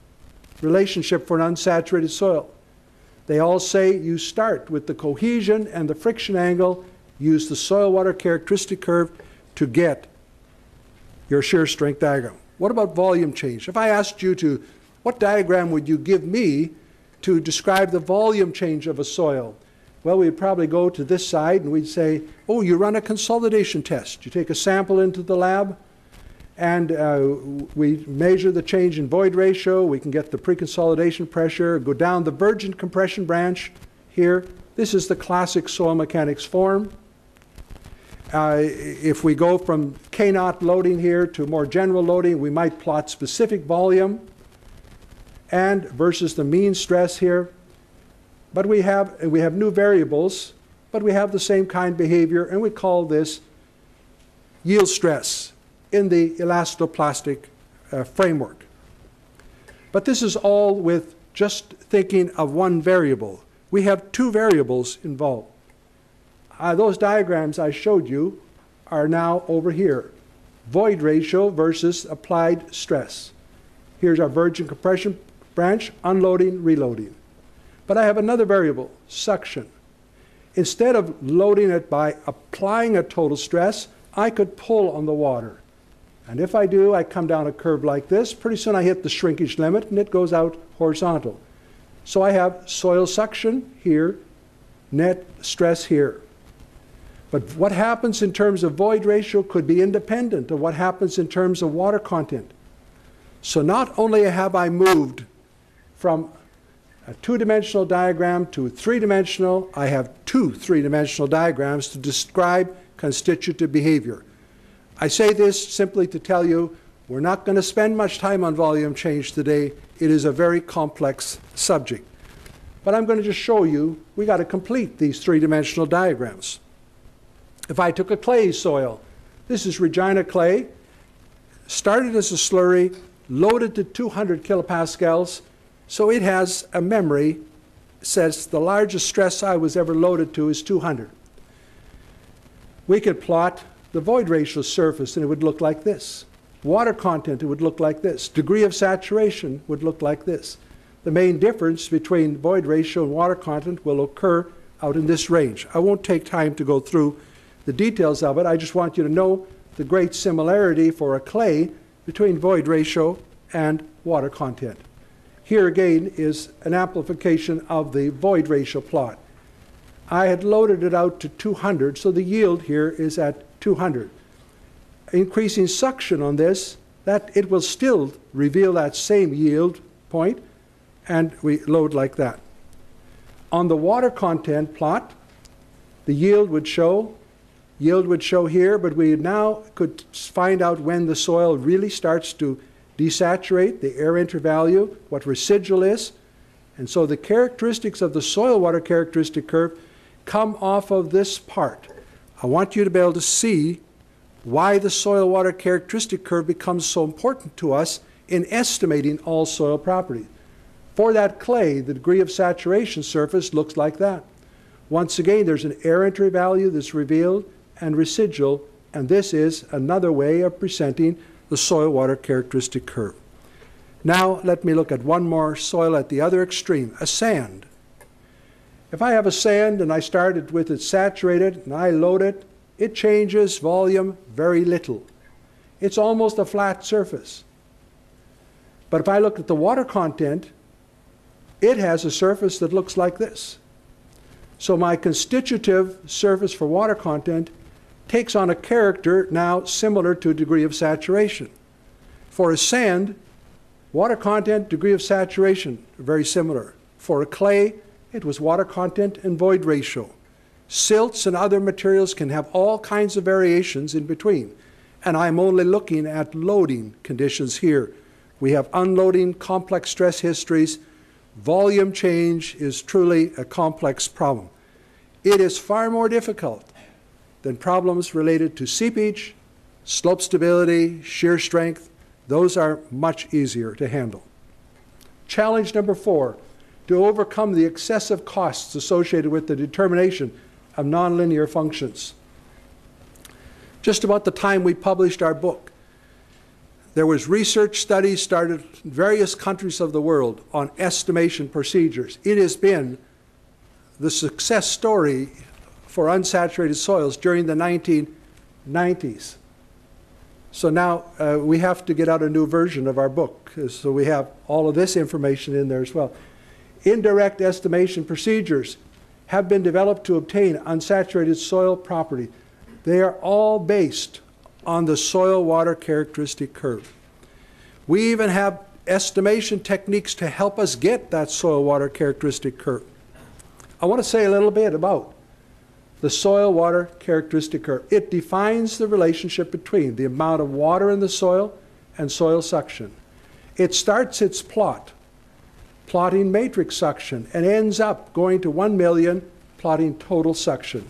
relationship for an unsaturated soil. They all say you start with the cohesion and the friction angle use the soil water characteristic curve to get your shear strength diagram. What about volume change? If I asked you to, what diagram would you give me to describe the volume change of a soil? Well, we'd probably go to this side and we'd say, oh, you run a consolidation test. You take a sample into the lab and we measure the change in void ratio. We can get the pre-consolidation pressure, go down the virgin compression branch here. This is the classic soil mechanics form. If we go from K-naught loading here to more general loading, we might plot specific volume and versus the mean stress here. But we have new variables, but we have the same kind of behavior, and we call this yield stress in the elastoplastic framework. But this is all with just thinking of one variable. We have two variables involved. Those diagrams I showed you are now over here. Void ratio versus applied stress. Here's our virgin compression branch, unloading, reloading. But I have another variable, suction. Instead of loading it by applying a total stress, I could pull on the water. And if I do, I come down a curve like this. Pretty soon I hit the shrinkage limit and it goes out horizontal. So I have soil suction here, net stress here. But what happens in terms of void ratio could be independent of what happens in terms of water content. So not only have I moved from a two-dimensional diagram to three-dimensional, I have two three-dimensional diagrams to describe constitutive behavior. I say this simply to tell you we're not going to spend much time on volume change today. It is a very complex subject. But I'm going to just show you we got to complete these three-dimensional diagrams. If I took a clay soil, this is Regina clay, started as a slurry, loaded to 200 kilopascals, so it has a memory, says the largest stress I was ever loaded to is 200. We could plot the void ratio surface and it would look like this. Water content, it would look like this. Degree of saturation would look like this. The main difference between void ratio and water content will occur out in this range. I won't take time to go through the details of it. I just want you to know the great similarity for a clay between void ratio and water content. Here again is an amplification of the void ratio plot. I had loaded it out to 200, so the yield here is at 200. Increasing suction on this, that it will still reveal that same yield point, and we load like that. On the water content plot, the yield would show here, but we now could find out when the soil really starts to desaturate, the air entry value, what residual is. And so the characteristics of the soil water characteristic curve come off of this part. I want you to be able to see why the soil water characteristic curve becomes so important to us in estimating all soil properties. For that clay, the degree of saturation surface looks like that. Once again, there's an air entry value that's revealed and residual, and this is another way of presenting the soil water characteristic curve. Now let me look at one more soil at the other extreme, a sand. If I have a sand and I started with it saturated and I load it, it changes volume very little. It's almost a flat surface. But if I look at the water content, it has a surface that looks like this. So my constitutive surface for water content takes on a character now similar to a degree of saturation. For a sand, water content, degree of saturation, very similar. For a clay, it was water content and void ratio. Silts and other materials can have all kinds of variations in between. And I'm only looking at loading conditions here. We have unloading, complex stress histories. Volume change is truly a complex problem. It is far more difficult than problems related to seepage, slope stability, shear strength. Those are much easier to handle. Challenge number 4, to overcome the excessive costs associated with the determination of nonlinear functions. Just about the time we published our book, there was research studies started in various countries of the world on estimation procedures. It has been the success story for unsaturated soils during the 1990s. So now we have to get out a new version of our book, so we have all of this information in there as well. Indirect estimation procedures have been developed to obtain unsaturated soil property. They are all based on the soil water characteristic curve. We even have estimation techniques to help us get that soil water characteristic curve. I want to say a little bit about the soil water characteristic curve. It defines the relationship between the amount of water in the soil and soil suction. It starts its plotting matrix suction, and ends up going to 1 million plotting total suction.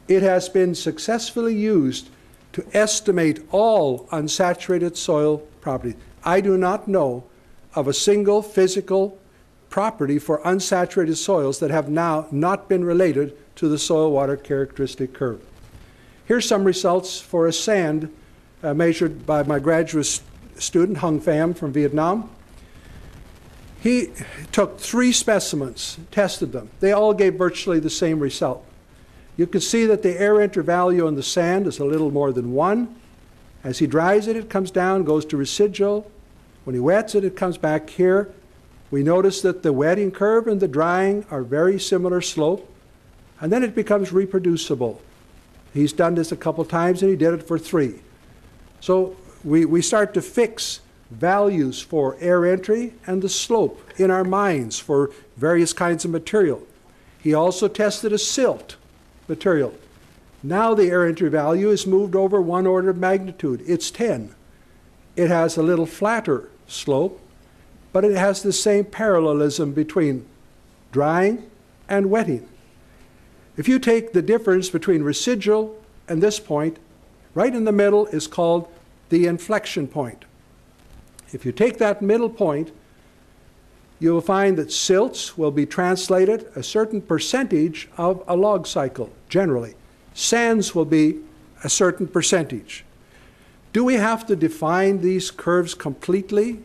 It has been successfully used to estimate all unsaturated soil property. I do not know of a single physical property for unsaturated soils that have now not been related to the soil water characteristic curve. Here's some results for a sand measured by my graduate student, Hung Pham from Vietnam. He took 3 specimens, tested them. They all gave virtually the same result. You can see that the air entry value in the sand is a little more than 1. As he dries it, it comes down, goes to residual. When he wets it, it comes back here. We notice that the wetting curve and the drying are very similar slope, and then it becomes reproducible. He's done this a couple times, and he did it for 3. So we start to fix values for air entry and the slope in our minds for various kinds of material. He also tested a silt material. Now the air entry value is moved over 1 order of magnitude. It's 10. It has a little flatter slope, but it has the same parallelism between drying and wetting. If you take the difference between residual and this point, right in the middle is called the inflection point. If you take that middle point, you will find that silts will be translated a certain percentage of a log cycle, generally. Sands will be a certain percentage. Do we have to define these curves completely?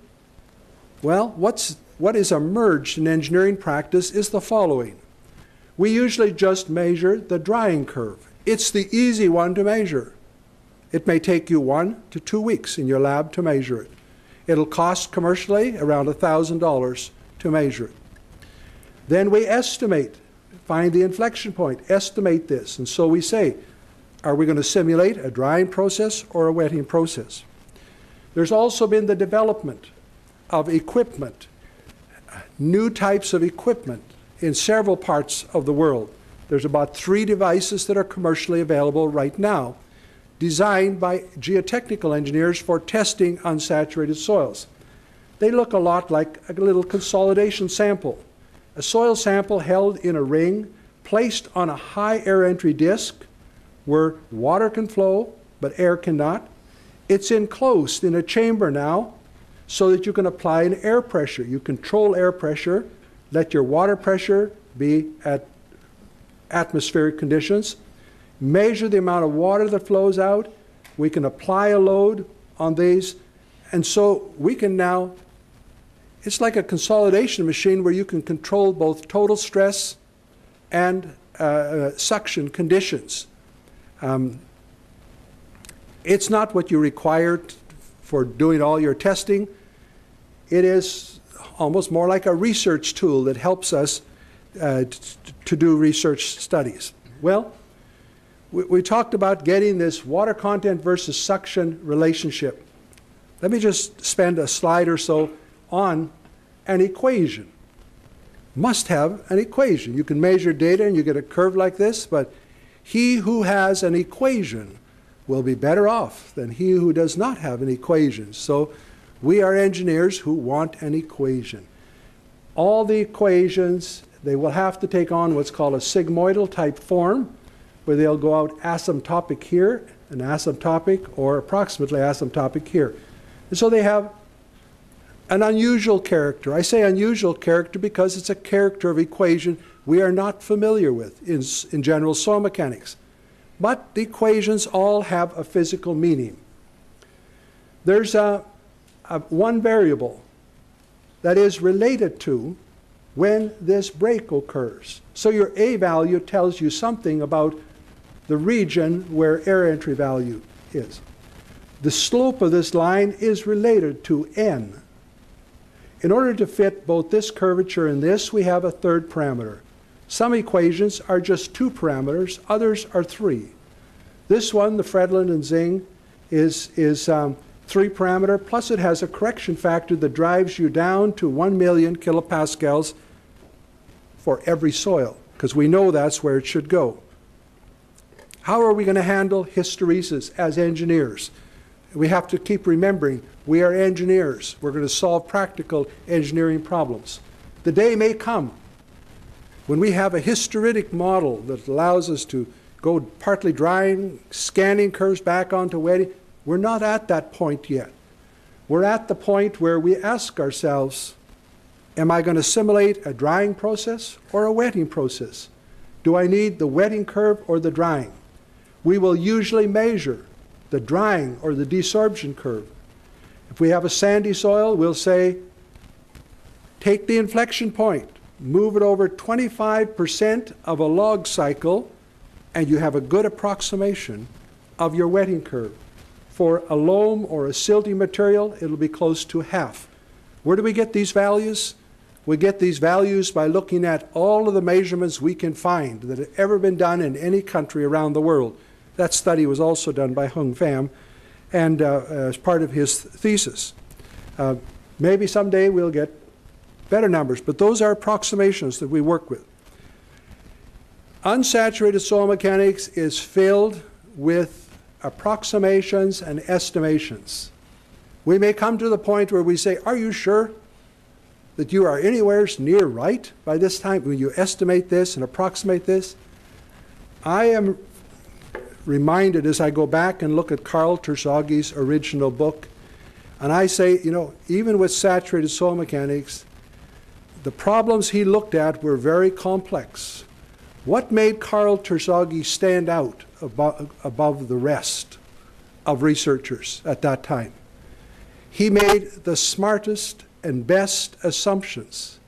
Well, what is emerged in engineering practice is the following. We usually just measure the drying curve. It's the easy one to measure. It may take you 1 to 2 weeks in your lab to measure it. It'll cost commercially around $1,000 to measure it. Then we estimate, find the inflection point, estimate this. And so we say, are we going to simulate a drying process or a wetting process? There's also been the development of equipment, new types of equipment in several parts of the world. There's about 3 devices that are commercially available right now, designed by geotechnical engineers for testing unsaturated soils. They look a lot like a little consolidation sample. A soil sample held in a ring, placed on a high air entry disk where water can flow, but air cannot. It's enclosed in a chamber now so that you can apply an air pressure. You control air pressure, let your water pressure be at atmospheric conditions, measure the amount of water that flows out. We can apply a load on these, and so we can now, it's like a consolidation machine where you can control both total stress and suction conditions. It's not what you require for doing all your testing. It is almost more like a research tool that helps us to do research studies. Well, we talked about getting this water content versus suction relationship. Let me just spend a slide or so on an equation. Must have an equation. You can measure data and you get a curve like this, but he who has an equation will be better off than he who does not have an equation. So we are engineers who want an equation. All the equations, they will have to take on what's called a sigmoidal type form, where they'll go out asymptotic here, and asymptotic, or approximately asymptotic here. And so they have an unusual character. I say unusual character because it's a character of equation we are not familiar with in general soil mechanics. But the equations all have a physical meaning. There's one variable that is related to when this break occurs. So your A value tells you something about the region where air entry value is. The slope of this line is related to n. In order to fit both this curvature and this, we have a third parameter. Some equations are just 2 parameters, others are 3. This one, the Fredlund and Zing, is 3 parameter, plus it has a correction factor that drives you down to 1 million kilopascals for every soil, because we know that's where it should go. How are we going to handle hysteresis as engineers? We have to keep remembering we are engineers. We're going to solve practical engineering problems. The day may come when we have a hysteretic model that allows us to go partly drying, scanning curves back onto wetting. We're not at that point yet. We're at the point where we ask ourselves, am I going to simulate a drying process or a wetting process? Do I need the wetting curve or the drying? We will usually measure the drying or the desorption curve. If we have a sandy soil, we'll say, take the inflection point, move it over 25% of a log cycle, and you have a good approximation of your wetting curve. For a loam or a silty material, it'll be close to half. Where do we get these values? We get these values by looking at all of the measurements we can find that have ever been done in any country around the world. That study was also done by Hung Pham and as part of his thesis. Maybe someday we'll get better numbers, but those are approximations that we work with. Unsaturated soil mechanics is filled with approximations and estimations. We may come to the point where we say, are you sure that you are anywhere near right by this time when you estimate this and approximate this? I am reminded as I go back and look at Karl Terzaghi's original book, and I say, you know, even with saturated soil mechanics, the problems he looked at were very complex. What made Karl Terzaghi stand out above the rest of researchers at that time? He made the smartest and best assumptions.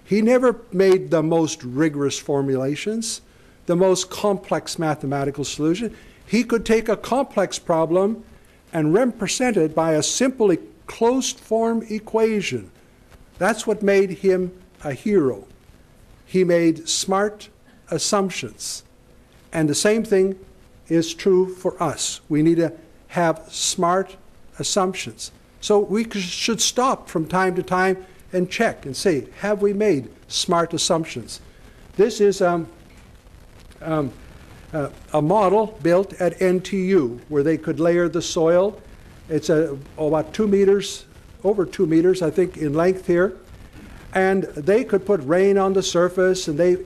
He never made the most rigorous formulations, the most complex mathematical solution. He could take a complex problem and represent it by a simply closed-form equation. That's what made him a hero. He made smart assumptions. And the same thing is true for us. We need to have smart assumptions. So we should stop from time to time and check and say, have we made smart assumptions? This is a model built at NTU where they could layer the soil. It's about 2 meters, over 2 meters, I think, in length here. And they could put rain on the surface, and they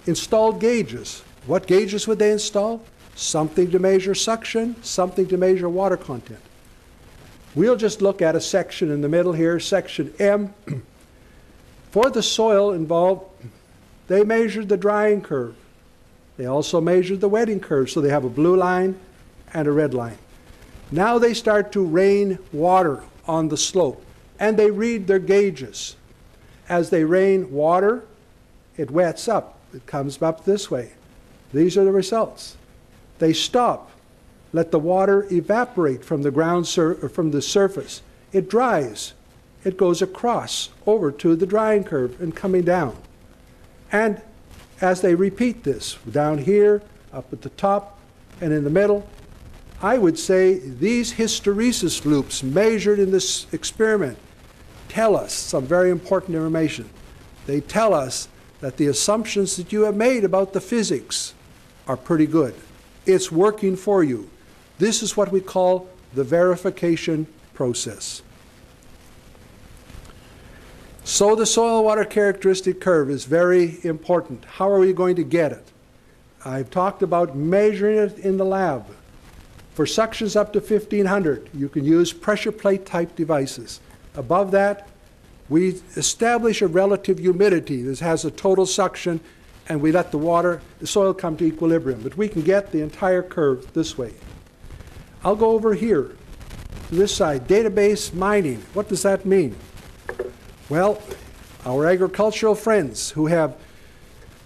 installed gauges. What gauges would they install? Something to measure suction, something to measure water content. We'll just look at a section in the middle here, section M. For the soil involved, they measured the drying curve. They also measured the wetting curve, so they have a blue line and a red line. Now they start to rain water on the slope, and they read their gauges. As they rain water, it wets up. It comes up this way. These are the results. They stop, let the water evaporate from the ground from the surface. It dries. It goes across over to the drying curve and coming down. And as they repeat this, down here, up at the top, and in the middle, I would say these hysteresis loops measured in this experiment tell us some very important information. They tell us that the assumptions that you have made about the physics are pretty good. It's working for you. This is what we call the verification process. So the soil water characteristic curve is very important. How are we going to get it? I've talked about measuring it in the lab. For suctions up to 1500, you can use pressure plate type devices. Above that, we establish a relative humidity. This has a total suction, and we let the soil come to equilibrium. But we can get the entire curve this way. I'll go over here to this side, database mining. What does that mean? Well, our agricultural friends who have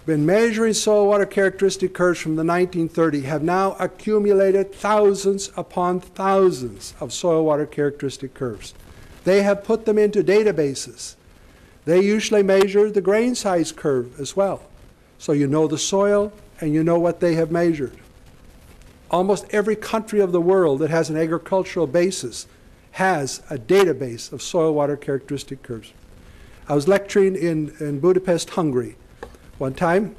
been measuring soil water characteristic curves from the 1930s have now accumulated thousands upon thousands of soil water characteristic curves. They have put them into databases. They usually measure the grain size curve as well. So you know the soil and you know what they have measured. Almost every country of the world that has an agricultural basis has a database of soil water characteristic curves. I was lecturing in Budapest, Hungary one time,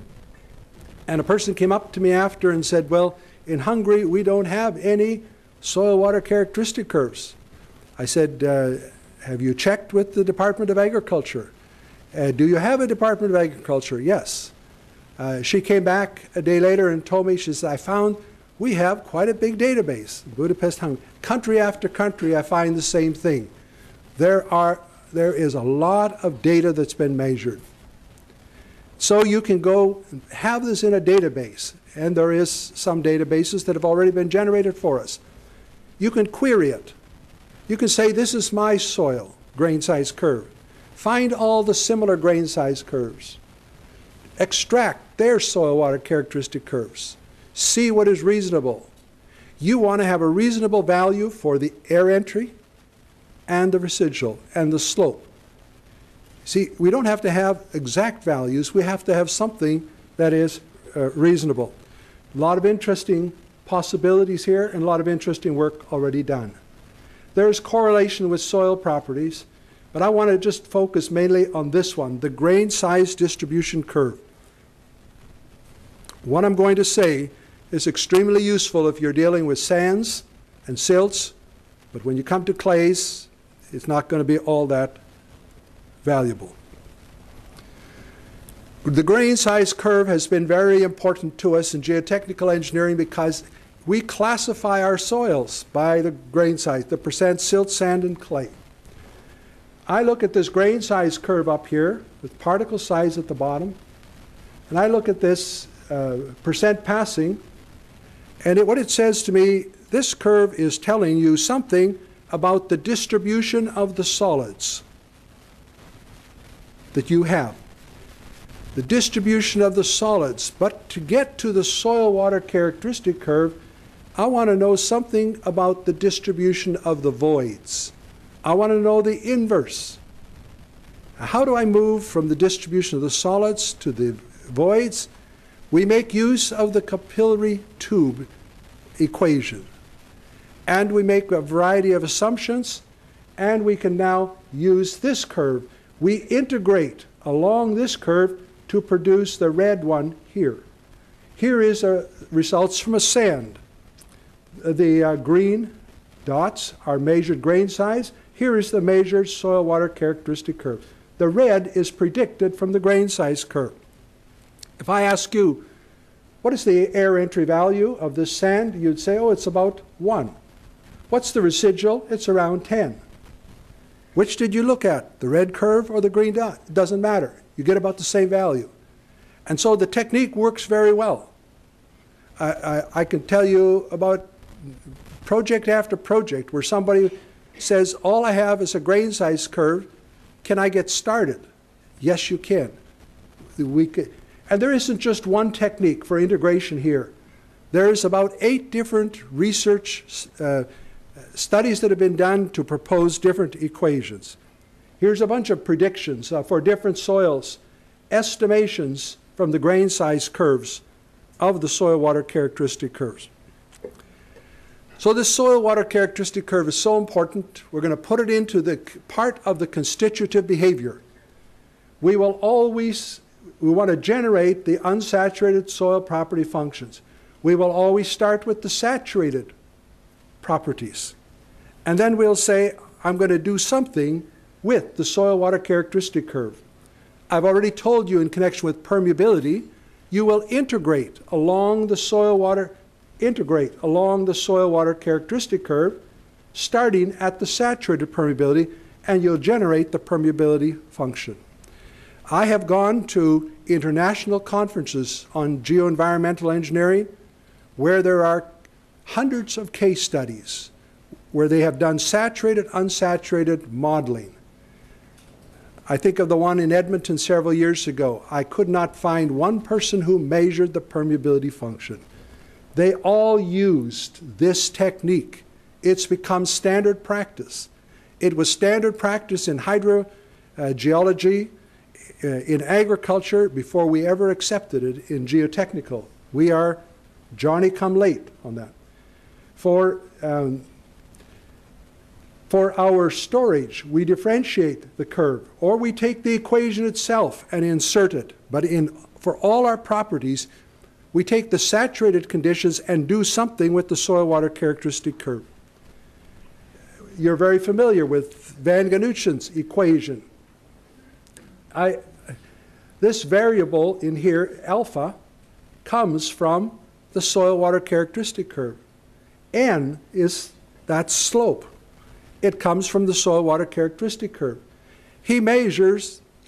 and a person came up to me after and said, well, in Hungary we don't have any soil water characteristic curves. I said, have you checked with the Department of Agriculture? Do you have a Department of Agriculture? Yes. She came back a day later and told me, she said, I found we have quite a big database, Budapest, Hungary. Country after country, I find the same thing. There is a lot of data that's been measured. So you can go and have this in a database, and there is some databases that have already been generated for us. You can query it. You can say, this is my soil grain size curve. Find all the similar grain size curves. Extract their soil water characteristic curves. See what is reasonable. You want to have a reasonable value for the air entry and the residual and the slope. See, we don't have to have exact values. We have to have something that is reasonable. A lot of interesting possibilities here and a lot of interesting work already done. There's correlation with soil properties, but I want to just focus mainly on this one, the grain size distribution curve. What I'm going to say is extremely useful if you're dealing with sands and silts, but when you come to clays, it's not going to be all that valuable. The grain size curve has been very important to us in geotechnical engineering because we classify our soils by the grain size, the percent silt, sand, and clay. I look at this grain size curve up here with particle size at the bottom, and I look at this percent passing, and what it says to me, this curve is telling you something about the distribution of the solids that you have. The distribution of the solids. But to get to the soil water characteristic curve, I want to know something about the distribution of the voids. I want to know the inverse. How do I move from the distribution of the solids to the voids? We make use of the capillary tube equation. And we make a variety of assumptions, and we can now use this curve. We integrate along this curve to produce the red one here. Here is results from a sand. The green dots are measured grain size. Here is the measured soil water characteristic curve. The red is predicted from the grain size curve. If I ask you, what is the air entry value of this sand? You'd say, oh, it's about 1. What's the residual? It's around 10. Which did you look at, the red curve or the green dot? It doesn't matter. You get about the same value. And so the technique works very well. I can tell you about project after project where somebody says, all I have is a grain size curve. Can I get started? Yes, you can. And there isn't just one technique for integration here. There's about 8 different research studies that have been done to propose different equations. Here's a bunch of predictions for different soils, estimations from the grain size curves of the soil water characteristic curves. So this soil water characteristic curve is so important, we're going to put it into the part of the constitutive behavior. We want to generate the unsaturated soil property functions. We will always start with the saturated properties. And then we'll say, I'm going to do something with the soil water characteristic curve. I've already told you in connection with permeability, you will integrate along the soil water characteristic curve, starting at the saturated permeability, and you'll generate the permeability function. I have gone to international conferences on geoenvironmental engineering where there are hundreds of case studies where they have done saturated, unsaturated modeling. I think of the one in Edmonton several years ago. I could not find one person who measured the permeability function. They all used this technique. It's become standard practice. It was standard practice in hydrogeology, in agriculture, before we ever accepted it in geotechnical. We are Johnny come late on that. For our storage, we differentiate the curve, or we take the equation itself and insert it. But for all our properties, we take the saturated conditions and do something with the soil-water characteristic curve. You're very familiar with Van Ganuchen's equation. This variable in here, alpha, comes from the soil-water characteristic curve. N is that slope. It comes from the soil-water characteristic curve. He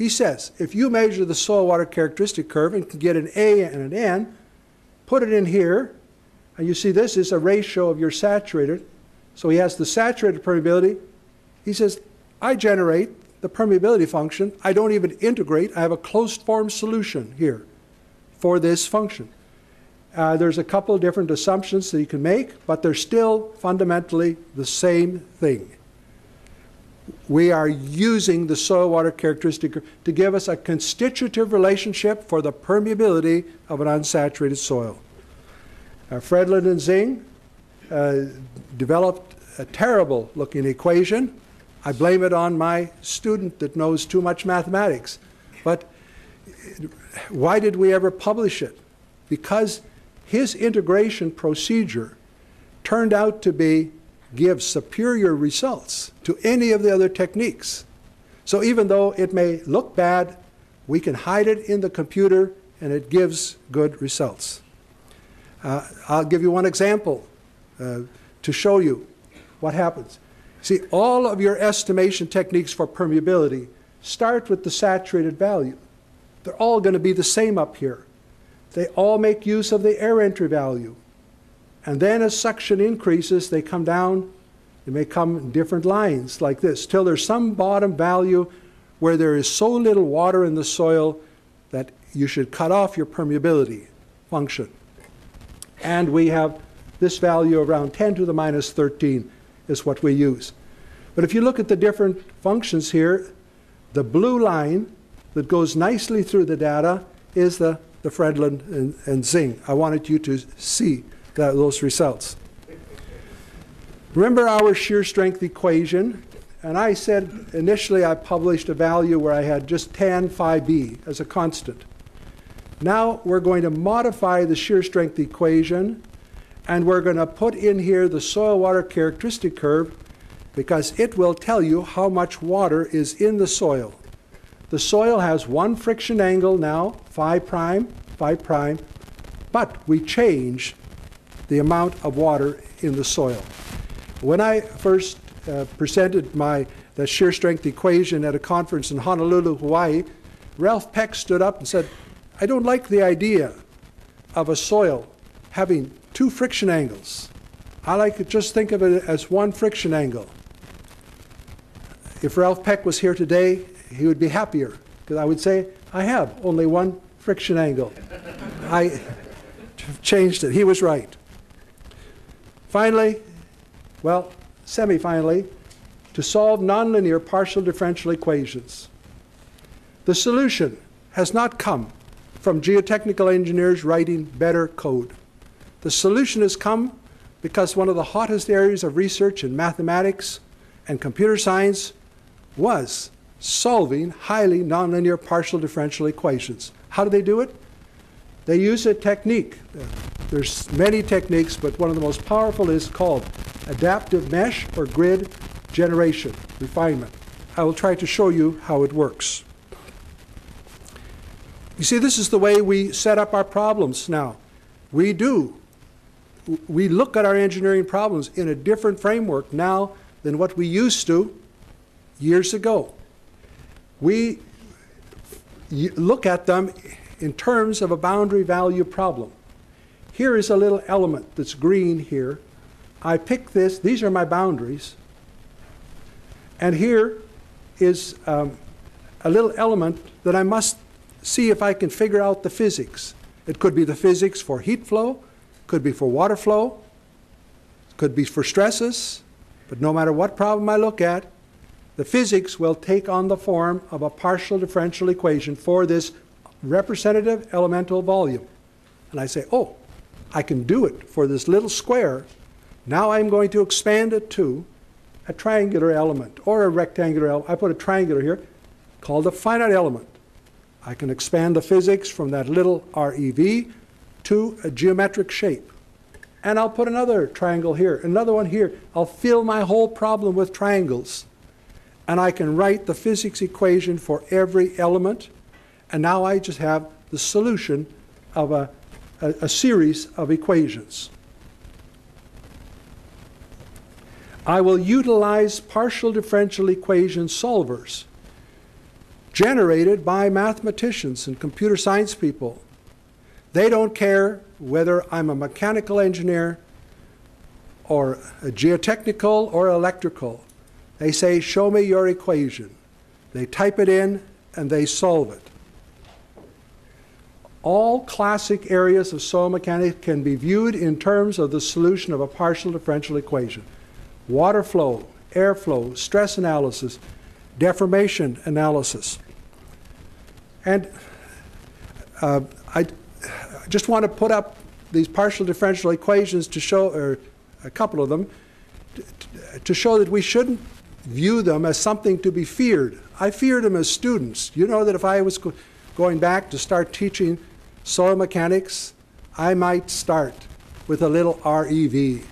says, if you measure the soil-water characteristic curve and can get an A and an N, put it in here, and you see this is a ratio of your saturated. So he has the saturated permeability. He says, I generate the permeability function. I don't even integrate. I have a closed-form solution here for this function. There's a couple of different assumptions that you can make, but they're still fundamentally the same thing. We are using the soil-water characteristic to give us a constitutive relationship for the permeability of an unsaturated soil. Fredlund and Zing developed a terrible-looking equation. I blame it on my student that knows too much mathematics. But why did we ever publish it? Because his integration procedure turned out to give superior results to any of the other techniques. So even though it may look bad, we can hide it in the computer and it gives good results. I'll give you one example to show you what happens. See, all of your estimation techniques for permeability start with the saturated value. They're all going to be the same up here. They all make use of the air entry value. And then as suction increases, they come down. They may come in different lines like this, till there's some bottom value where there is so little water in the soil that you should cut off your permeability function. And we have this value around 10 to the minus 13 is what we use. But if you look at the different functions here, the blue line that goes nicely through the data is the Fredlund and Zing. I wanted you to see those results. Remember our shear strength equation? And I said initially I published a value where I had just tan phi b as a constant. Now we're going to modify the shear strength equation, and we're going to put in here the soil-water characteristic curve because it will tell you how much water is in the soil. The soil has one friction angle now, phi prime, but we change the amount of water in the soil. When I first presented the shear strength equation at a conference in Honolulu, Hawaii, Ralph Peck stood up and said, I don't like the idea of a soil having two friction angles. I like to just think of it as one friction angle. If Ralph Peck was here today, he would be happier, because I would say, I have only one friction angle. I changed it. He was right. Finally, well, semi-finally, to solve nonlinear partial differential equations. The solution has not come from geotechnical engineers writing better code. The solution has come because one of the hottest areas of research in mathematics and computer science was solving highly nonlinear partial differential equations. How do they do it? They use a technique. There's many techniques, but one of the most powerful is called adaptive mesh or grid generation refinement. I will try to show you how it works. You see, this is the way we set up our problems now. We look at our engineering problems in a different framework now than what we used to years ago. We look at them in terms of a boundary value problem. Here is a little element that's green here. I pick this. These are my boundaries. And here is a a little element that I must see if I can figure out the physics. It could be the physics for heat flow, could be for water flow, could be for stresses, but no matter what problem I look at, the physics will take on the form of a partial differential equation for this representative elemental volume. And I say, oh, I can do it for this little square. Now I'm going to expand it to a triangular element or a rectangular element. I put a triangular here called a finite element. I can expand the physics from that little ReV to a geometric shape. And I'll put another triangle here, another one here. I'll fill my whole problem with triangles. And I can write the physics equation for every element. And now I just have the solution of a series of equations. I will utilize partial differential equation solvers generated by mathematicians and computer science people. They don't care whether I'm a mechanical engineer or a geotechnical or electrical. They say, show me your equation. They type it in and they solve it. All classic areas of soil mechanics can be viewed in terms of the solution of a partial differential equation. Water flow, air flow, stress analysis, deformation analysis. And I just want to put up these partial differential equations to show, or a couple of them, to show that we shouldn't view them as something to be feared. I feared them as students. You know that if I was going back to start teaching soil mechanics, I might start with a little ReV,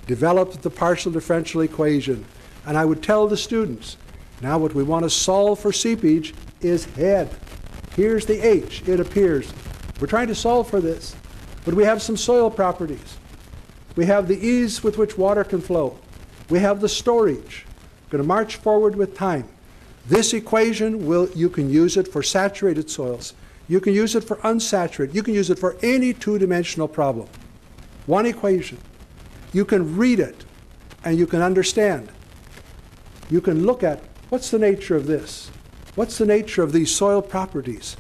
develop the partial differential equation, and I would tell the students, now what we want to solve for seepage is head. Here's the H, it appears. We're trying to solve for this, but we have some soil properties. We have the ease with which water can flow. We have the storage. We're going to march forward with time. This equation, you can use it for saturated soils. You can use it for unsaturated. You can use it for any two-dimensional problem. One equation. You can read it and you can understand. You can look at what's the nature of this? What's the nature of these soil properties?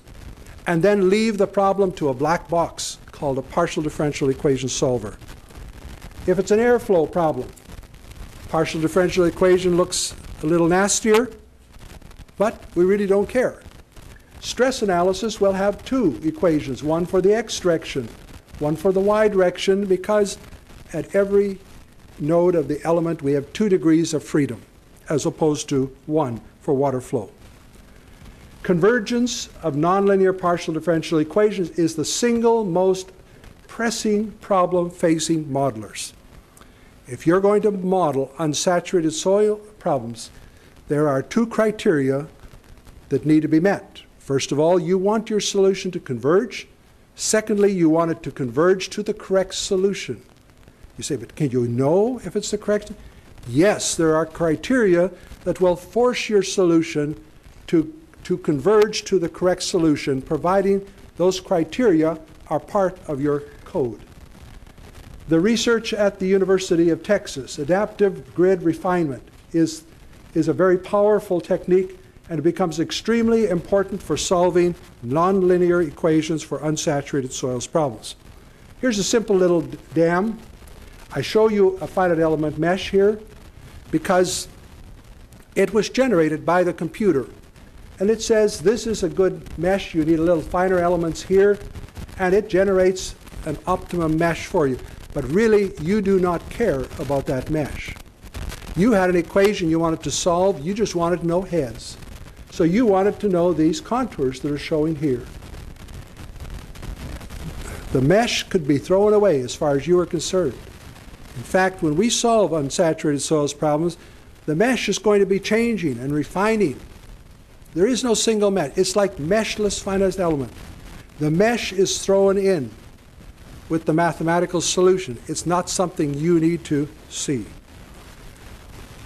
And then leave the problem to a black box called a partial differential equation solver. If it's an airflow problem, partial differential equation looks a little nastier, but we really don't care. Stress analysis will have two equations, one for the x direction, one for the y direction, because at every node of the element we have 2 degrees of freedom, as opposed to 1 for water flow. Convergence of nonlinear partial differential equations is the single most pressing problem facing modelers. If you're going to model unsaturated soil problems, there are 2 criteria that need to be met. First of all, you want your solution to converge. Secondly, you want it to converge to the correct solution. You say, but can you know if it's the correct? Yes, there are criteria that will force your solution to converge to the correct solution, providing those criteria are part of your code. The research at the University of Texas, adaptive grid refinement, is a very powerful technique, and it becomes extremely important for solving nonlinear equations for unsaturated soils problems. Here's a simple little dam. I show you a finite element mesh here because it was generated by the computer. And it says this is a good mesh. You need a little finer elements here, and it generates an optimum mesh for you. But really, you do not care about that mesh. You had an equation you wanted to solve. You just wanted to know heads. So you wanted to know these contours that are showing here. The mesh could be thrown away as far as you are concerned. In fact, when we solve unsaturated soils problems, the mesh is going to be changing and refining. There is no single mesh. It's like meshless finite element. The mesh is thrown in with the mathematical solution. It's not something you need to see.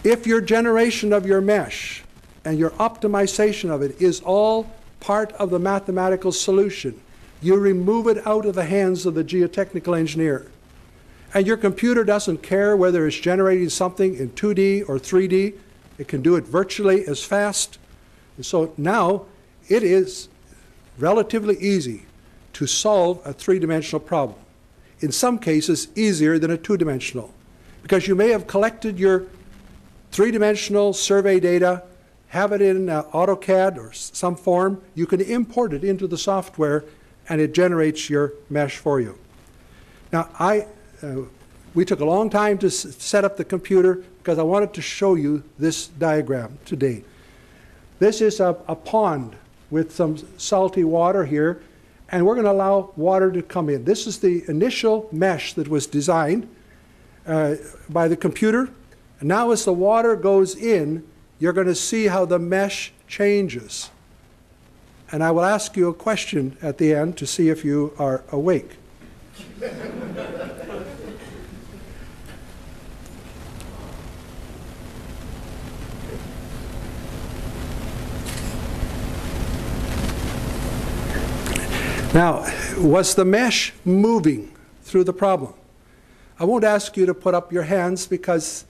If your generation of your mesh and your optimization of it is all part of the mathematical solution, you remove it out of the hands of the geotechnical engineer. And your computer doesn't care whether it's generating something in 2D or 3D. It can do it virtually as fast. And so now it is relatively easy to solve a three-dimensional problem. In some cases, easier than a two-dimensional, because you may have collected your three-dimensional survey data, have it in AutoCAD or some form. You can import it into the software, and it generates your mesh for you. Now, we took a long time to set up the computer because I wanted to show you this diagram today. This is a pond with some salty water here, and we're going to allow water to come in. This is the initial mesh that was designed by the computer. And now as the water goes in, you're going to see how the mesh changes. And I will ask you a question at the end to see if you are awake. Now, was the mesh moving through the problem? I won't ask you to put up your hands because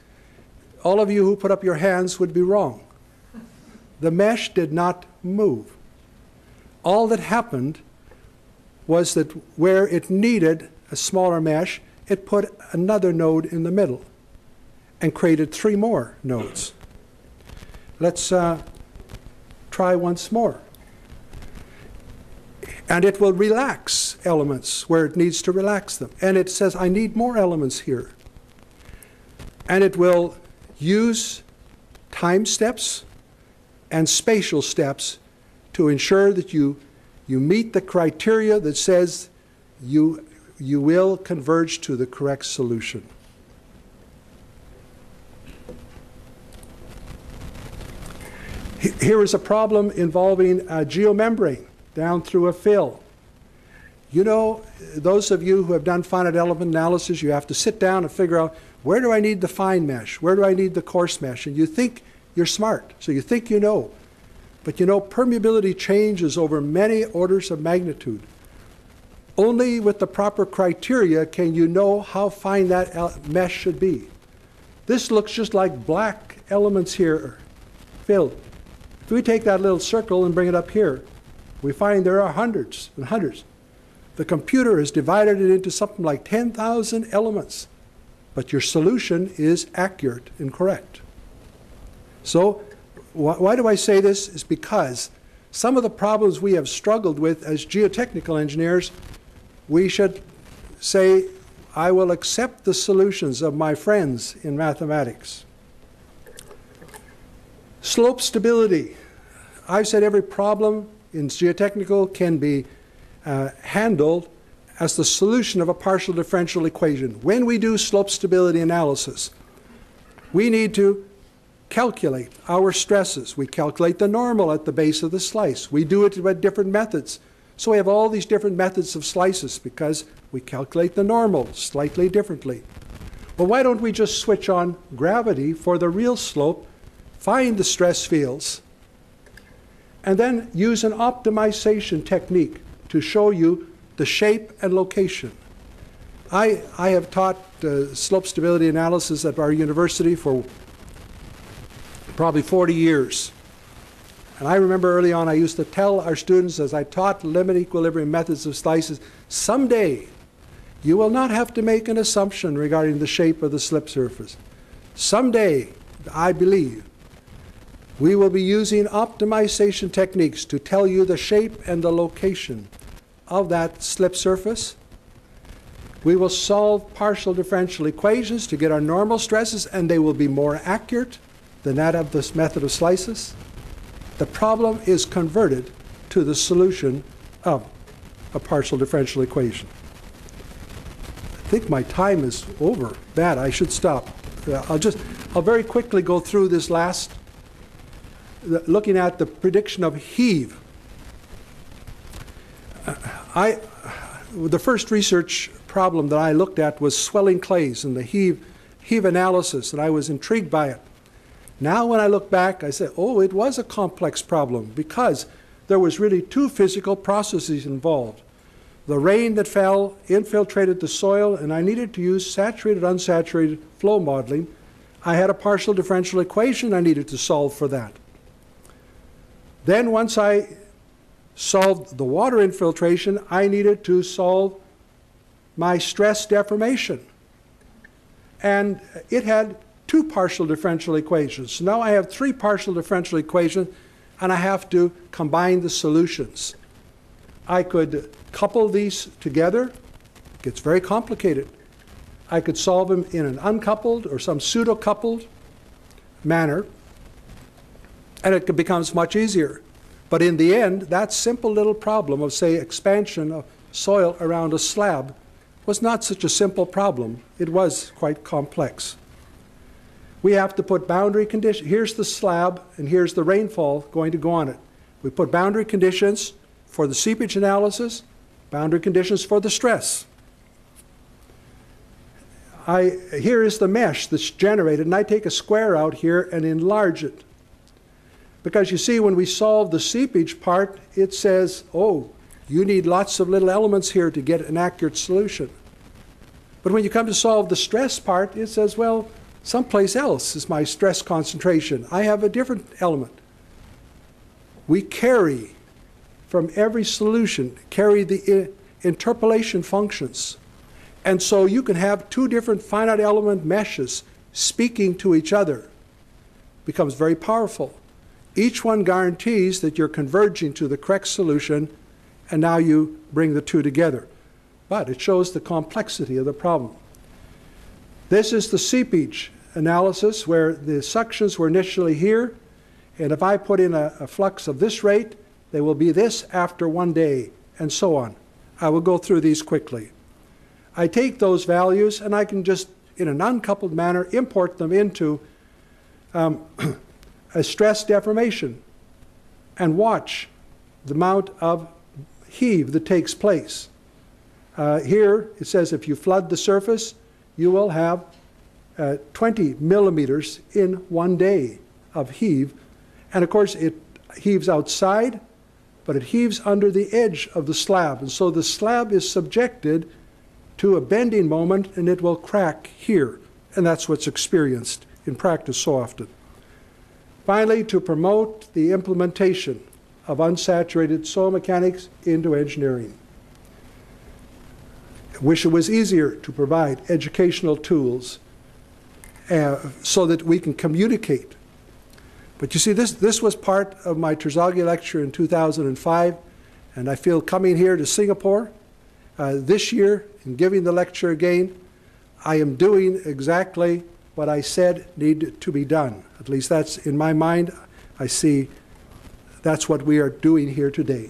all of you who put up your hands would be wrong. The mesh did not move. All that happened was that where it needed a smaller mesh, it put another node in the middle and created 3 more nodes. Let's try once more. And it will relax elements where it needs to relax them. And it says, I need more elements here. And it will use time steps and spatial steps to ensure that you meet the criteria that says you will converge to the correct solution. Here is a problem involving a geomembrane down through a fill. You know, those of you who have done finite element analysis, you have to sit down and figure out, where do I need the fine mesh? Where do I need the coarse mesh? And you think you're smart, so you think you know. But you know, permeability changes over many orders of magnitude. Only with the proper criteria can you know how fine that mesh should be. This looks just like black elements here filled. If we take that little circle and bring it up here, we find there are hundreds and hundreds. The computer has divided it into something like 10,000 elements, but your solution is accurate and correct. So why do I say this? Is because some of the problems we have struggled with as geotechnical engineers, we should say, I will accept the solutions of my friends in mathematics. Slope stability. I've said every problem in geotechnical can be handled as the solution of a partial differential equation. When we do slope stability analysis, we need to calculate our stresses. We calculate the normal at the base of the slice. We do it by different methods. So we have all these different methods of slices because we calculate the normal slightly differently. Well, why don't we just switch on gravity for the real slope, find the stress fields, and then use an optimization technique to show you the shape and location. I have taught slope stability analysis at our university for probably 40 years. And I remember early on I used to tell our students as I taught limit equilibrium methods of slices, someday you will not have to make an assumption regarding the shape of the slip surface. Someday, I believe, we will be using optimization techniques to tell you the shape and the location of that slip surface. We will solve partial differential equations to get our normal stresses, and they will be more accurate than that of this method of slices. The problem is converted to the solution of a partial differential equation. I think my time is over. Bad, I should stop. I'll very quickly go through this last, looking at the prediction of heave. The first research problem that I looked at was swelling clays and the heave analysis, and I was intrigued by it. Now when I look back, I say, oh, it was a complex problem because there was really 2 physical processes involved. The rain that fell infiltrated the soil, and I needed to use saturated, unsaturated flow modeling. I had a partial differential equation I needed to solve for that. Then once I solved the water infiltration, I needed to solve my stress deformation. And it had two partial differential equations. Now I have three partial differential equations, and I have to combine the solutions. I could couple these together. It gets very complicated. I could solve them in an uncoupled or some pseudo-coupled manner, and it becomes much easier. But in the end, that simple little problem of, say, expansion of soil around a slab was not such a simple problem. It was quite complex. We have to put boundary conditions. Here's the slab, and here's the rainfall going to go on it. We put boundary conditions for the seepage analysis, boundary conditions for the stress. Here is the mesh that's generated, and I take a square out here and enlarge it. Because you see, when we solve the seepage part, it says, oh, you need lots of little elements here to get an accurate solution. But when you come to solve the stress part, it says, well, someplace else is my stress concentration. I have a different element. We carry from every solution, carry the interpolation functions. And so you can have two different finite element meshes speaking to each other. It becomes very powerful. Each one guarantees that you're converging to the correct solution, and now you bring the two together. But it shows the complexity of the problem. This is the seepage analysis where the suctions were initially here, and if I put in a flux of this rate, they will be this after 1 day, and so on. I will go through these quickly. I take those values and I can just, in an uncoupled manner, import them into a stress deformation and watch the amount of heave that takes place. Here it says if you flood the surface, you will have 20 millimeters in 1 day of heave. And of course it heaves outside, but it heaves under the edge of the slab. And so the slab is subjected to a bending moment, and it will crack here. And that's what's experienced in practice so often. Finally, to promote the implementation of unsaturated soil mechanics into engineering. I wish it was easier to provide educational tools so that we can communicate. But you see, this was part of my Terzaghi lecture in 2005, and I feel coming here to Singapore this year and giving the lecture again, I am doing exactly what I said needed to be done. At least that's in my mind. I see that's what we are doing here today.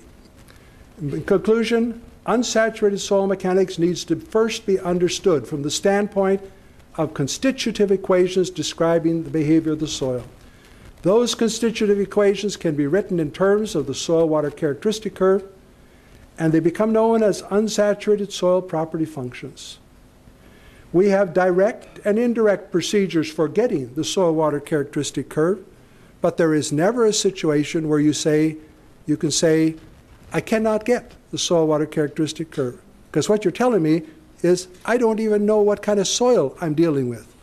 In conclusion, unsaturated soil mechanics needs to first be understood from the standpoint of constitutive equations describing the behavior of the soil. Those constitutive equations can be written in terms of the soil water characteristic curve, and they become known as unsaturated soil property functions. We have direct and indirect procedures for getting the soil water characteristic curve, but there is never a situation where you can say, I cannot get the soil water characteristic curve. Because what you're telling me is, I don't even know what kind of soil I'm dealing with.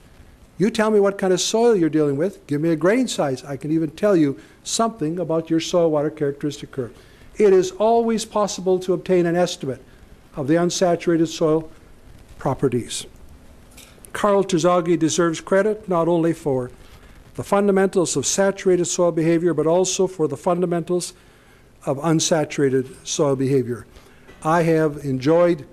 You tell me what kind of soil you're dealing with, give me a grain size. I can even tell you something about your soil water characteristic curve. It is always possible to obtain an estimate of the unsaturated soil properties. Karl Terzaghi deserves credit not only for the fundamentals of saturated soil behavior, but also for the fundamentals of unsaturated soil behavior. I have enjoyed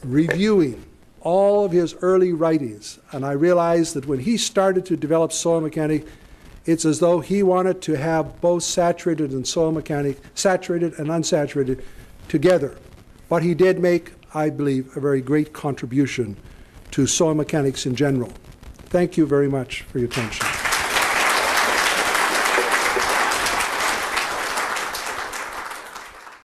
reviewing all of his early writings, and I realized that when he started to develop soil mechanics, it's as though he wanted to have both saturated and soil mechanics, saturated and unsaturated, together. But he did make, I believe, a very great contribution to soil mechanics in general. Thank you very much for your attention.